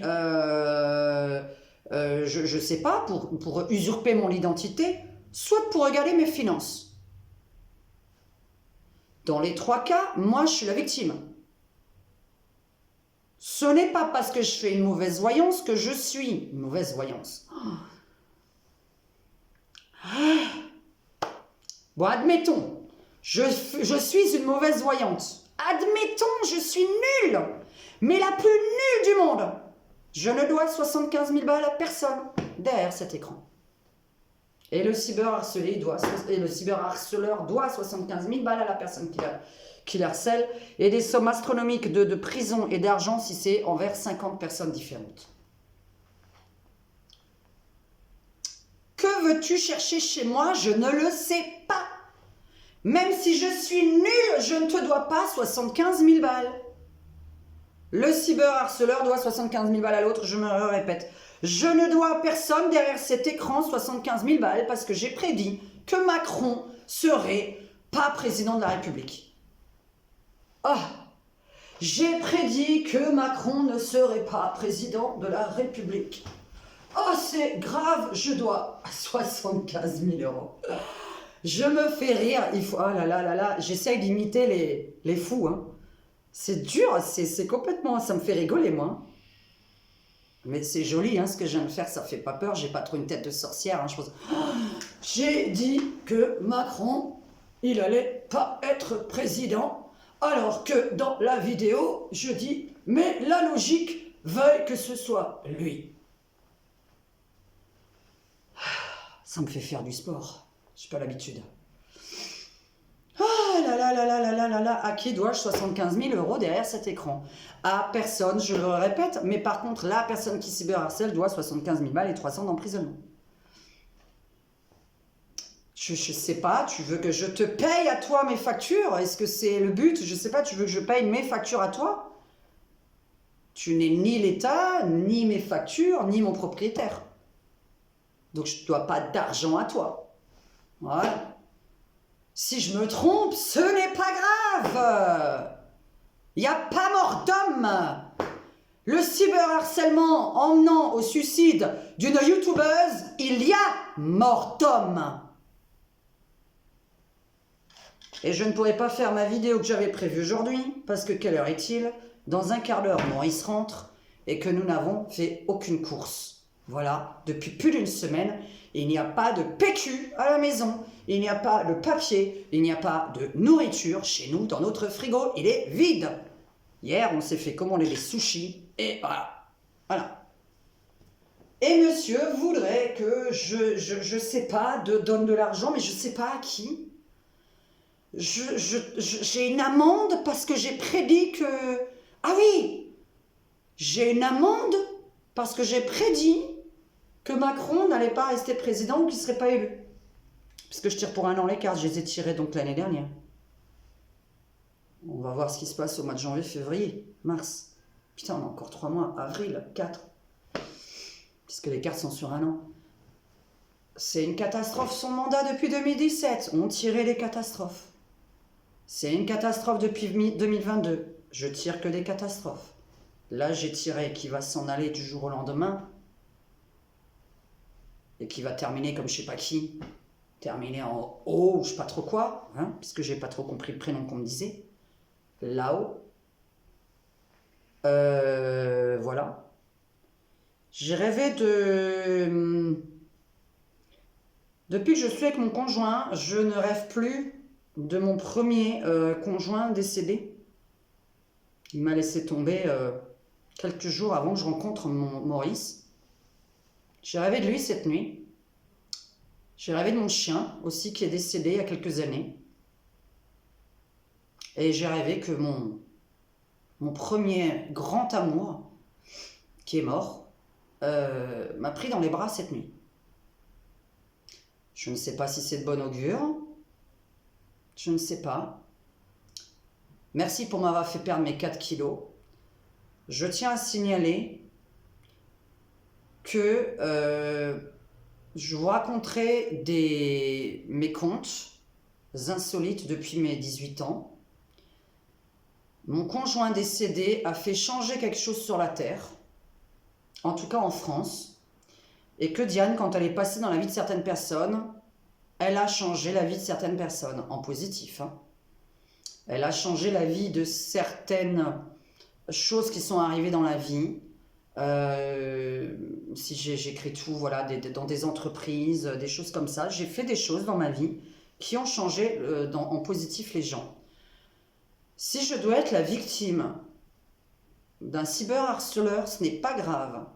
je sais pas, pour usurper mon identité, soit pour égaler mes finances. Dans les 3 cas, moi je suis la victime. Ce n'est pas parce que je fais une mauvaise voyance que je suis une mauvaise voyance. Bon, admettons, je suis une mauvaise voyante. Admettons, je suis nulle, mais la plus nulle du monde. Je ne dois 75 000 balles à personne derrière cet écran. Et le cyberharceleur doit 75 000 balles à la personne qui harcèle, et des sommes astronomiques de prison et d'argent si c'est envers 50 personnes différentes. Que veux-tu chercher chez moi? Je ne le sais pas. Même si je suis nulle, je ne te dois pas 75 000 balles. Le cyberharceleur doit 75 000 balles à l'autre, je me répète. Je ne dois à personne derrière cet écran 75 000 balles parce que j'ai prédit que Macron serait pas président de la République. Ah, j'ai prédit que Macron ne serait pas président de la République. Oh, c'est grave, je dois 75 000 €. Je me fais rire, il faut... Oh là là là là, j'essaye d'imiter les fous, hein. C'est dur, c'est complètement... Ça me fait rigoler, moi. Mais c'est joli, hein, ce que je viens de faire, ça fait pas peur, j'ai pas trop une tête de sorcière, hein, je pense... J'ai dit que Macron, il allait pas être président, alors que dans la vidéo, je dis, mais la logique veuille que ce soit lui. Ça me fait faire du sport, j'ai pas l'habitude. Ah là là là là là là là là, à qui dois-je 75 000 € derrière cet écran? À personne, je le répète, mais par contre, la personne qui cyberharcèle doit 75 000 balles et 300 d'emprisonnement. Je sais pas, tu veux que je te paye à toi mes factures? Est-ce que c'est le but? Je sais pas, tu veux que je paye mes factures à toi? Tu n'es ni l'État, ni mes factures, ni mon propriétaire. Donc je ne dois pas d'argent à toi. Voilà. Si je me trompe, ce n'est pas grave. Il n'y a pas mort d'homme. Le cyberharcèlement emmenant au suicide d'une youtubeuse, il y a mort d'homme. Et je ne pourrai pas faire ma vidéo que j'avais prévue aujourd'hui, parce que quelle heure est-il? Dans un quart d'heure, Maurice rentre, et que nous n'avons fait aucune course. Voilà, depuis plus d'une semaine, il n'y a pas de PQ à la maison. il n'y a pas de papier, il n'y a pas de nourriture. Chez nous, dans notre frigo, il est vide. Hier, on s'est fait commander des sushis et voilà. Voilà. Et monsieur voudrait que je sais pas, donne de l'argent, mais je sais pas à qui. J'ai une amende parce que j'ai prédit que... Ah oui, j'ai une amende parce que j'ai prédit que Macron n'allait pas rester président ou qu'il ne serait pas élu. Parce que je tire pour 1 an les cartes, je les ai tirées donc l'année dernière. On va voir ce qui se passe au mois de janvier, février, mars. Putain, on a encore 3 mois, avril, 4. Puisque les cartes sont sur 1 an. C'est une catastrophe son mandat depuis 2017. On tirait les catastrophes. C'est une catastrophe depuis 2022. Je tire que des catastrophes. Là, j'ai tiré qui va s'en aller du jour au lendemain. Et qui va terminer comme je sais pas qui. Terminer en haut ou je sais pas trop quoi. Hein, puisque j'ai pas trop compris le prénom qu'on me disait. Là-haut. Voilà. J'ai rêvé de... Depuis que je suis avec mon conjoint, je ne rêve plus de mon premier conjoint décédé. Il m'a laissé tomber quelques jours avant que je rencontre mon Maurice. J'ai rêvé de lui cette nuit. J'ai rêvé de mon chien aussi qui est décédé il y a quelques années. Et j'ai rêvé que mon premier grand amour, qui est mort, m'a pris dans les bras cette nuit. Je ne sais pas si c'est de bon augure. Je ne sais pas. Merci pour m'avoir fait perdre mes 4 kilos. Je tiens à signaler que je vous raconterai mes contes insolites depuis mes 18 ans. Mon conjoint décédé a fait changer quelque chose sur la Terre, en tout cas en France, et que Diane, quand elle est passée dans la vie de certaines personnes, elle a changé la vie de certaines personnes, en positif. Hein. Elle a changé la vie de certaines choses qui sont arrivées dans la vie. Si j'écris tout, voilà, dans des entreprises, des choses comme ça. J'ai fait des choses dans ma vie qui ont changé en positif les gens. Si je dois être la victime d'un cyberharceleur, ce n'est pas grave.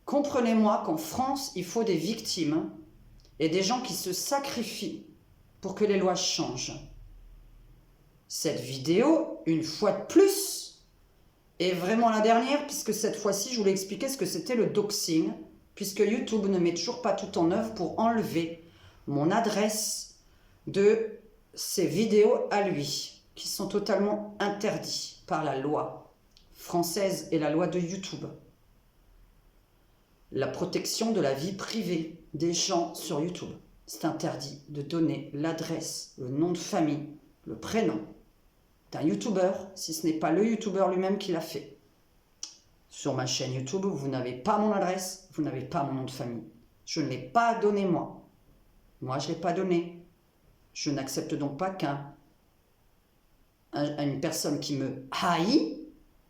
Comprenez-moi qu'en France, il faut des victimes et des gens qui se sacrifient pour que les lois changent. Cette vidéo, une fois de plus, est vraiment la dernière, puisque cette fois-ci, je voulais expliquer ce que c'était le doxing, puisque YouTube ne met toujours pas tout en œuvre pour enlever mon adresse de ces vidéos à lui, qui sont totalement interdits par la loi française et la loi de YouTube. La protection de la vie privée des gens sur YouTube. C'est interdit de donner l'adresse, le nom de famille, le prénom d'un YouTuber, si ce n'est pas le YouTuber lui-même qui l'a fait. Sur ma chaîne YouTube, vous n'avez pas mon adresse, vous n'avez pas mon nom de famille. Je ne l'ai pas donné moi. Moi, je ne l'ai pas donné. Je n'accepte donc pas une personne qui me haït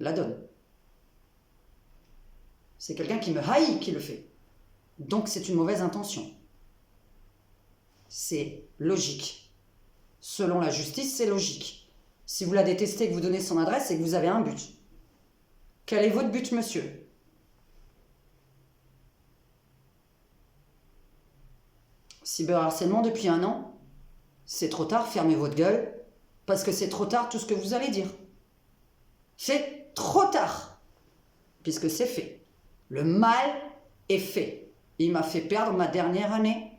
la donne. C'est quelqu'un qui me haït qui le fait. Donc c'est une mauvaise intention. C'est logique. Selon la justice, c'est logique. Si vous la détestez et que vous donnez son adresse, c'est que vous avez un but. Quel est votre but, monsieur? Cyberharcèlement depuis 1 an? C'est trop tard, fermez votre gueule, parce que c'est trop tard tout ce que vous allez dire. C'est trop tard, puisque c'est fait. Le mal est fait. Il m'a fait perdre ma dernière année,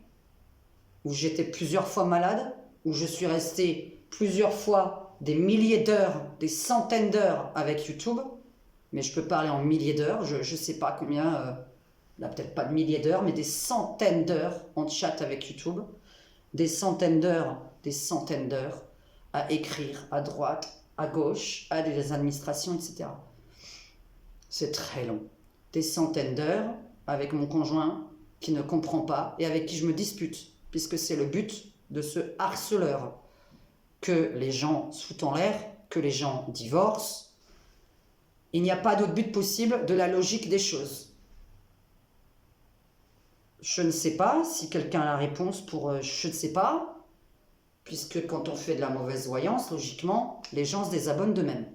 où j'étais plusieurs fois malade, où je suis resté plusieurs fois des milliers d'heures, des centaines d'heures avec YouTube, mais je peux parler en milliers d'heures, je ne sais pas combien, là peut-être pas de milliers d'heures, mais des centaines d'heures en chat avec YouTube, des centaines d'heures à écrire à droite, à gauche, à des administrations, etc. C'est très long. Des centaines d'heures avec mon conjoint qui ne comprend pas et avec qui je me dispute, puisque c'est le but de ce harceleur, que les gens se foutent en l'air, que les gens divorcent. Il n'y a pas d'autre but possible de la logique des choses. je ne sais pas. Si quelqu'un a la réponse pour je ne sais pas, puisque quand on fait de la mauvaise voyance, logiquement, les gens se désabonnent d'eux-mêmes.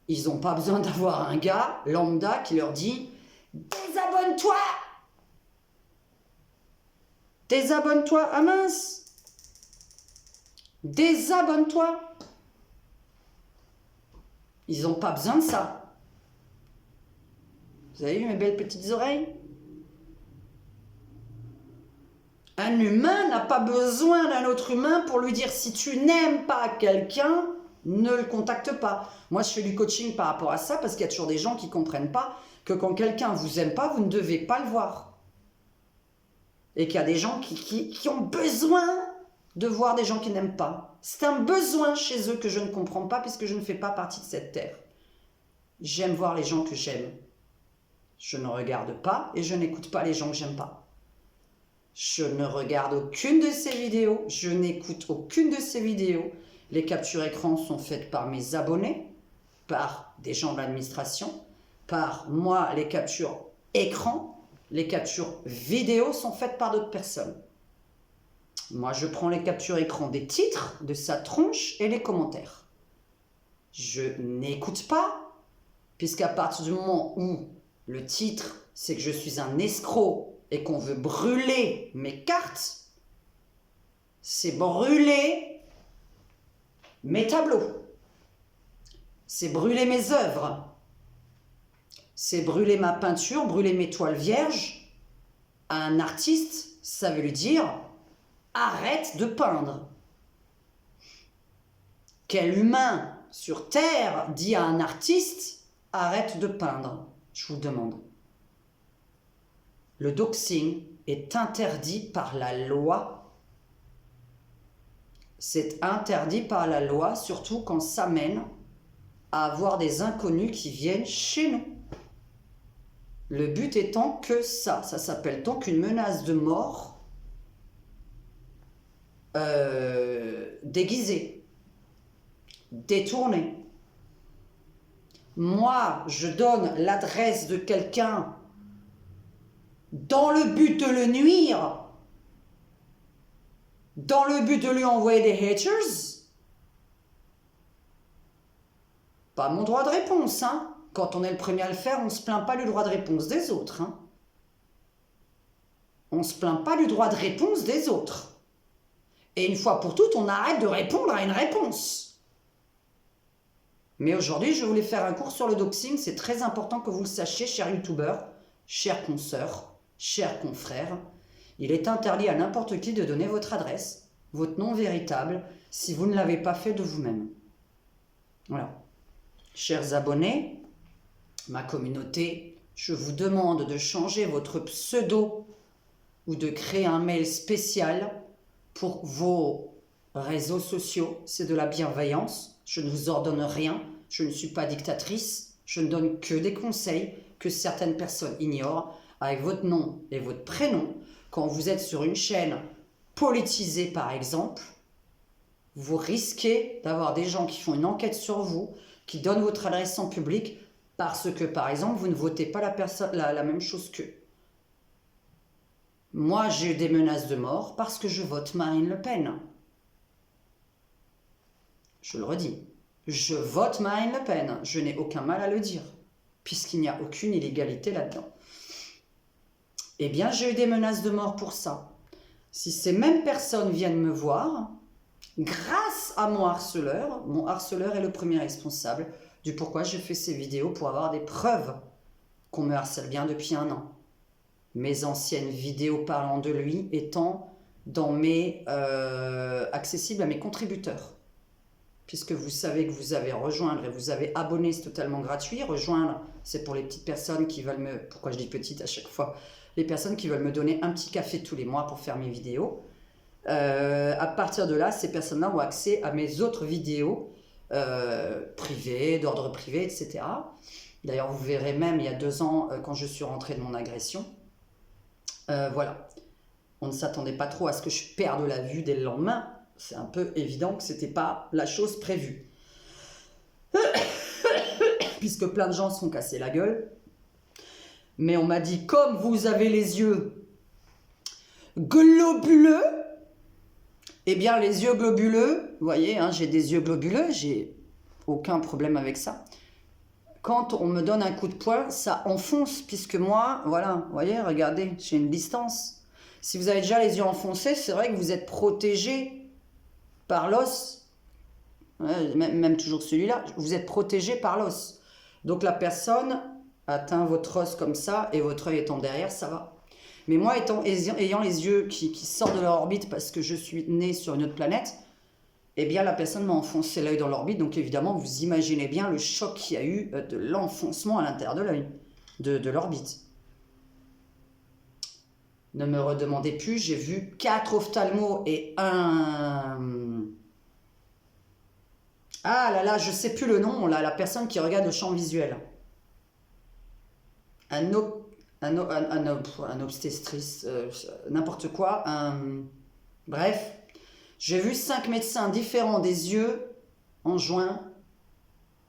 Ils n'ont pas besoin d'avoir un gars lambda qui leur dit « Désabonne-toi !» Désabonne-toi, ah mince! Désabonne-toi! Ils n'ont pas besoin de ça. Vous avez vu mes belles petites oreilles? Un humain n'a pas besoin d'un autre humain pour lui dire si tu n'aimes pas quelqu'un, ne le contacte pas. Moi, je fais du coaching par rapport à ça parce qu'il y a toujours des gens qui ne comprennent pas que quand quelqu'un ne vous aime pas, vous ne devez pas le voir. Et qu'il y a des gens qui ont besoin de voir des gens qui n'aiment pas. C'est un besoin chez eux que je ne comprends pas puisque je ne fais pas partie de cette terre. J'aime voir les gens que j'aime. Je ne regarde pas et je n'écoute pas les gens que j'aime pas. Je ne regarde aucune de ces vidéos, je n'écoute aucune de ces vidéos. Les captures écran sont faites par mes abonnés, par des gens de l'administration, par moi, les captures écran. Les captures vidéo sont faites par d'autres personnes. Moi, je prends les captures écran des titres, de sa tronche et les commentaires. Je n'écoute pas, puisqu'à partir du moment où le titre, c'est que je suis un escroc et qu'on veut brûler mes cartes, c'est brûler mes tableaux, c'est brûler mes œuvres, c'est brûler ma peinture, brûler mes toiles vierges. À un artiste, ça veut lui dire « arrête de peindre ». Quel humain sur Terre dit à un artiste « arrête de peindre », je vous demande. Le doxing est interdit par la loi. C'est interdit par la loi, surtout quand ça mène à avoir des inconnus qui viennent chez nous. Le but étant que ça s'appelle donc une menace de mort déguisée, détournée. Moi, je donne l'adresse de quelqu'un dans le but de le nuire, dans le but de lui envoyer des haters. Pas mon droit de réponse, hein. Quand on est le premier à le faire, on ne se plaint pas du droit de réponse des autres. Hein. On ne se plaint pas du droit de réponse des autres. Et une fois pour toutes, on arrête de répondre à une réponse. Mais aujourd'hui, je voulais faire un cours sur le doxing. C'est très important que vous le sachiez, chers youtubeurs, chers consoeurs, chers confrères. Il est interdit à n'importe qui de donner votre adresse, votre nom véritable, si vous ne l'avez pas fait de vous-même. Voilà. Chers abonnés, ma communauté, je vous demande de changer votre pseudo ou de créer un mail spécial pour vos réseaux sociaux. C'est de la bienveillance. Je ne vous ordonne rien. Je ne suis pas dictatrice. Je ne donne que des conseils que certaines personnes ignorent. Avec votre nom et votre prénom, quand vous êtes sur une chaîne politisée par exemple, vous risquez d'avoir des gens qui font une enquête sur vous, qui donnent votre adresse en public parce que, par exemple, vous ne votez pas la même chose qu'eux. Moi, j'ai eu des menaces de mort parce que je vote Marine Le Pen. Je le redis. Je vote Marine Le Pen. Je n'ai aucun mal à le dire, puisqu'il n'y a aucune illégalité là-dedans. Eh bien, j'ai eu des menaces de mort pour ça. Si ces mêmes personnes viennent me voir, grâce à mon harceleur est le premier responsable du pourquoi je fais ces vidéos, pour avoir des preuves qu'on me harcèle bien depuis 1 an. Mes anciennes vidéos parlant de lui étant dans mes accessibles à mes contributeurs. Puisque vous savez que vous avez rejoindre et vous avez abonné, c'est totalement gratuit. Rejoindre, c'est pour les petites personnes qui veulent me... Pourquoi je dis petites à chaque fois? Les personnes qui veulent me donner un petit café tous les mois pour faire mes vidéos. À partir de là, ces personnes-là ont accès à mes autres vidéos privées, d'ordre privé, etc. D'ailleurs, vous verrez même, il y a 2 ans, quand je suis rentrée de mon agression, voilà. On ne s'attendait pas trop à ce que je perde la vue dès le lendemain. C'est un peu évident que ce n'était pas la chose prévue. Puisque plein de gens se sont cassés la gueule. Mais on m'a dit, comme vous avez les yeux globuleux, eh bien les yeux globuleux, vous voyez, hein, j'ai des yeux globuleux, j'ai aucun problème avec ça. Quand on me donne un coup de poing, ça enfonce, puisque moi, voilà, vous voyez, regardez, j'ai une distance. Si vous avez déjà les yeux enfoncés, c'est vrai que vous êtes protégé par l'os. Ouais, même toujours celui-là, vous êtes protégé par l'os. Donc la personne atteint votre os comme ça, et votre œil étant derrière, ça va. Mais moi, ayant les yeux qui sortent de leur orbite parce que je suis né sur une autre planète, eh bien la personne m'a enfoncé l'œil dans l'orbite, donc évidemment vous imaginez bien le choc qu'il y a eu de l'enfoncement à l'intérieur de l'œil, de l'orbite. Ne me redemandez plus, j'ai vu 4 ophtalmos et un... Ah là là, je sais plus le nom, là, la personne qui regarde le champ visuel. Un obstétrice, n'importe quoi, bref. J'ai vu 5 médecins différents des yeux en juin.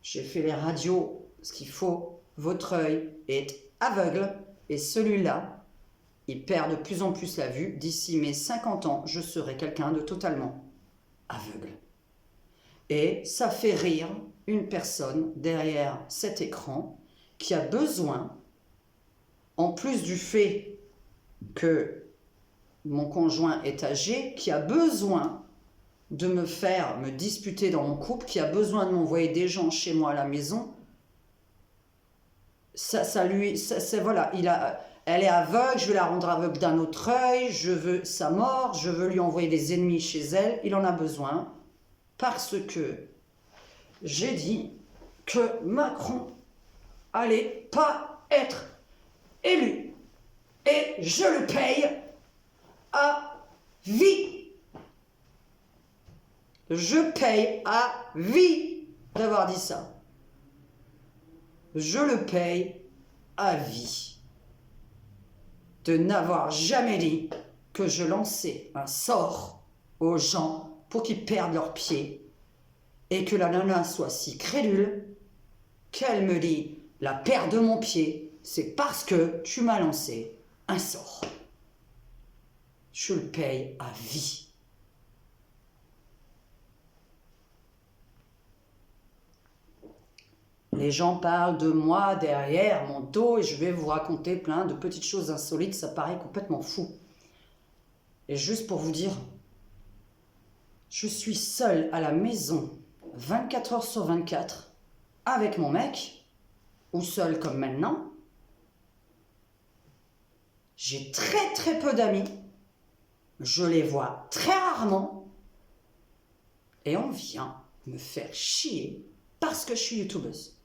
J'ai fait les radios, ce qu'il faut. Votre œil est aveugle et celui-là, il perd de plus en plus la vue. D'ici mes 50 ans, je serai quelqu'un de totalement aveugle. Et ça fait rire une personne derrière cet écran qui a besoin, en plus du fait que mon conjoint est âgé, qui a besoin de me faire me disputer dans mon couple, qui a besoin de m'envoyer des gens chez moi à la maison. Voilà, elle est aveugle, je vais la rendre aveugle d'un autre œil, je veux sa mort, je veux lui envoyer des ennemis chez elle. Il en a besoin parce que j'ai dit que Macron allait pas être élu et je le paye à vie. Je paye à vie d'avoir dit ça. Je le paye à vie de n'avoir jamais dit que je lançais un sort aux gens pour qu'ils perdent leurs pieds et que la nana soit si crédule qu'elle me dit la perte de mon pied, c'est parce que tu m'as lancé un sort. Je le paye à vie. Les gens parlent de moi derrière mon dos et je vais vous raconter plein de petites choses insolites, ça paraît complètement fou. Et juste pour vous dire, je suis seule à la maison 24 heures sur 24 avec mon mec, ou seule comme maintenant. J'ai très très peu d'amis, je les vois très rarement et on vient me faire chier parce que je suis youtubeuse.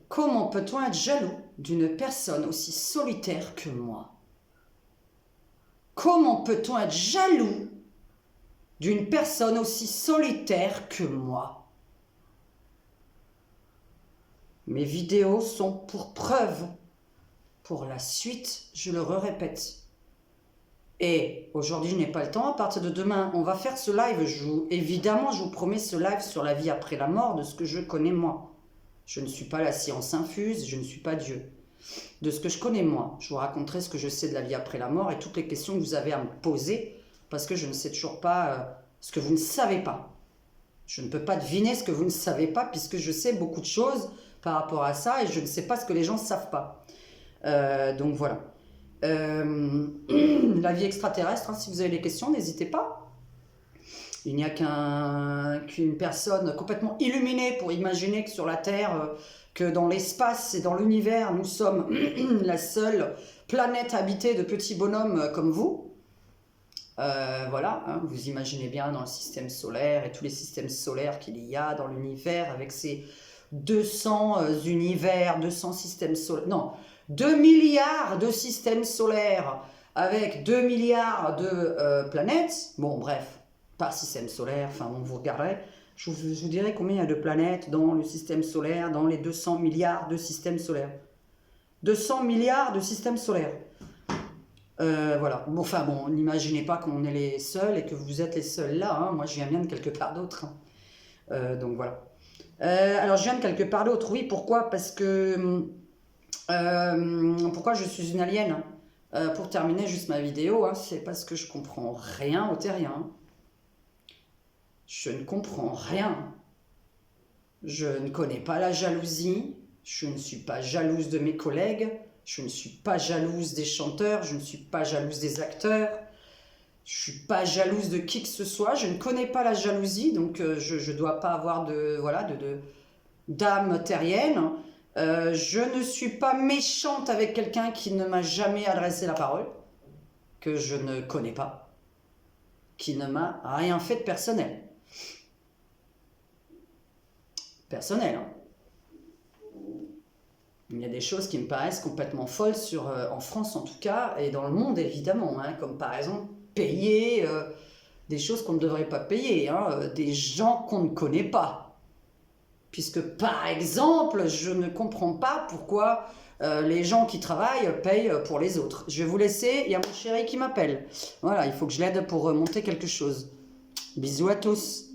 Comment peut-on être jaloux d'une personne aussi solitaire que moi? Comment peut-on être jaloux d'une personne aussi solitaire que moi? Mes vidéos sont pour preuve. Pour la suite, je le répète. Et aujourd'hui, je n'ai pas le temps. À partir de demain, on va faire ce live. Évidemment, je vous promets ce live sur la vie après la mort, de ce que je connais moi. Je ne suis pas la science infuse, je ne suis pas Dieu. De ce que je connais moi, je vous raconterai ce que je sais de la vie après la mort et toutes les questions que vous avez à me poser, parce que je ne sais toujours pas ce que vous ne savez pas. Je ne peux pas deviner ce que vous ne savez pas, puisque je sais beaucoup de choses par rapport à ça, et je ne sais pas ce que les gens ne savent pas. Donc voilà. La vie extraterrestre, hein, si vous avez des questions, n'hésitez pas. Il n'y a qu'une personne complètement illuminée pour imaginer que sur la Terre, que dans l'espace et dans l'univers, nous sommes la seule planète habitée de petits bonhommes comme vous. Voilà, hein, vous imaginez bien dans le système solaire et tous les systèmes solaires qu'il y a dans l'univers avec ces 200 univers, 200 systèmes solaires, non, 2 milliards de systèmes solaires avec 2 milliards de planètes. Bon, bref. Par système solaire, enfin bon, vous regarderez, je vous dirai combien il y a de planètes dans le système solaire, dans les 200 milliards de systèmes solaires. 200 milliards de systèmes solaires. Voilà, bon, enfin bon, n'imaginez pas qu'on est les seuls et que vous êtes les seuls là, hein. Moi je viens bien de quelque part d'autre. Hein. Donc voilà. Alors, je viens de quelque part d'autre. Oui, pourquoi? Parce que... pourquoi je suis une alien? Pour terminer juste ma vidéo, hein, c'est parce que je comprends rien au terrien. Je ne comprends rien. Je ne connais pas la jalousie. Je ne suis pas jalouse de mes collègues. Je ne suis pas jalouse des chanteurs. Je ne suis pas jalouse des acteurs. Je ne suis pas jalouse de qui que ce soit. Je ne connais pas la jalousie, donc je ne dois pas avoir d'âme terrienne. Je ne suis pas méchante avec quelqu'un qui ne m'a jamais adressé la parole, que je ne connais pas, qui ne m'a rien fait de personnel. Personnel, hein. Il y a des choses qui me paraissent complètement folles en France en tout cas, et dans le monde évidemment, hein, comme par exemple payer des choses qu'on ne devrait pas payer, hein, des gens qu'on ne connaît pas. Puisque, par exemple, je ne comprends pas pourquoi les gens qui travaillent payent pour les autres. Je vais vous laisser, il y a mon chéri qui m'appelle. Voilà, il faut que je l'aide pour monter quelque chose. Bisous à tous.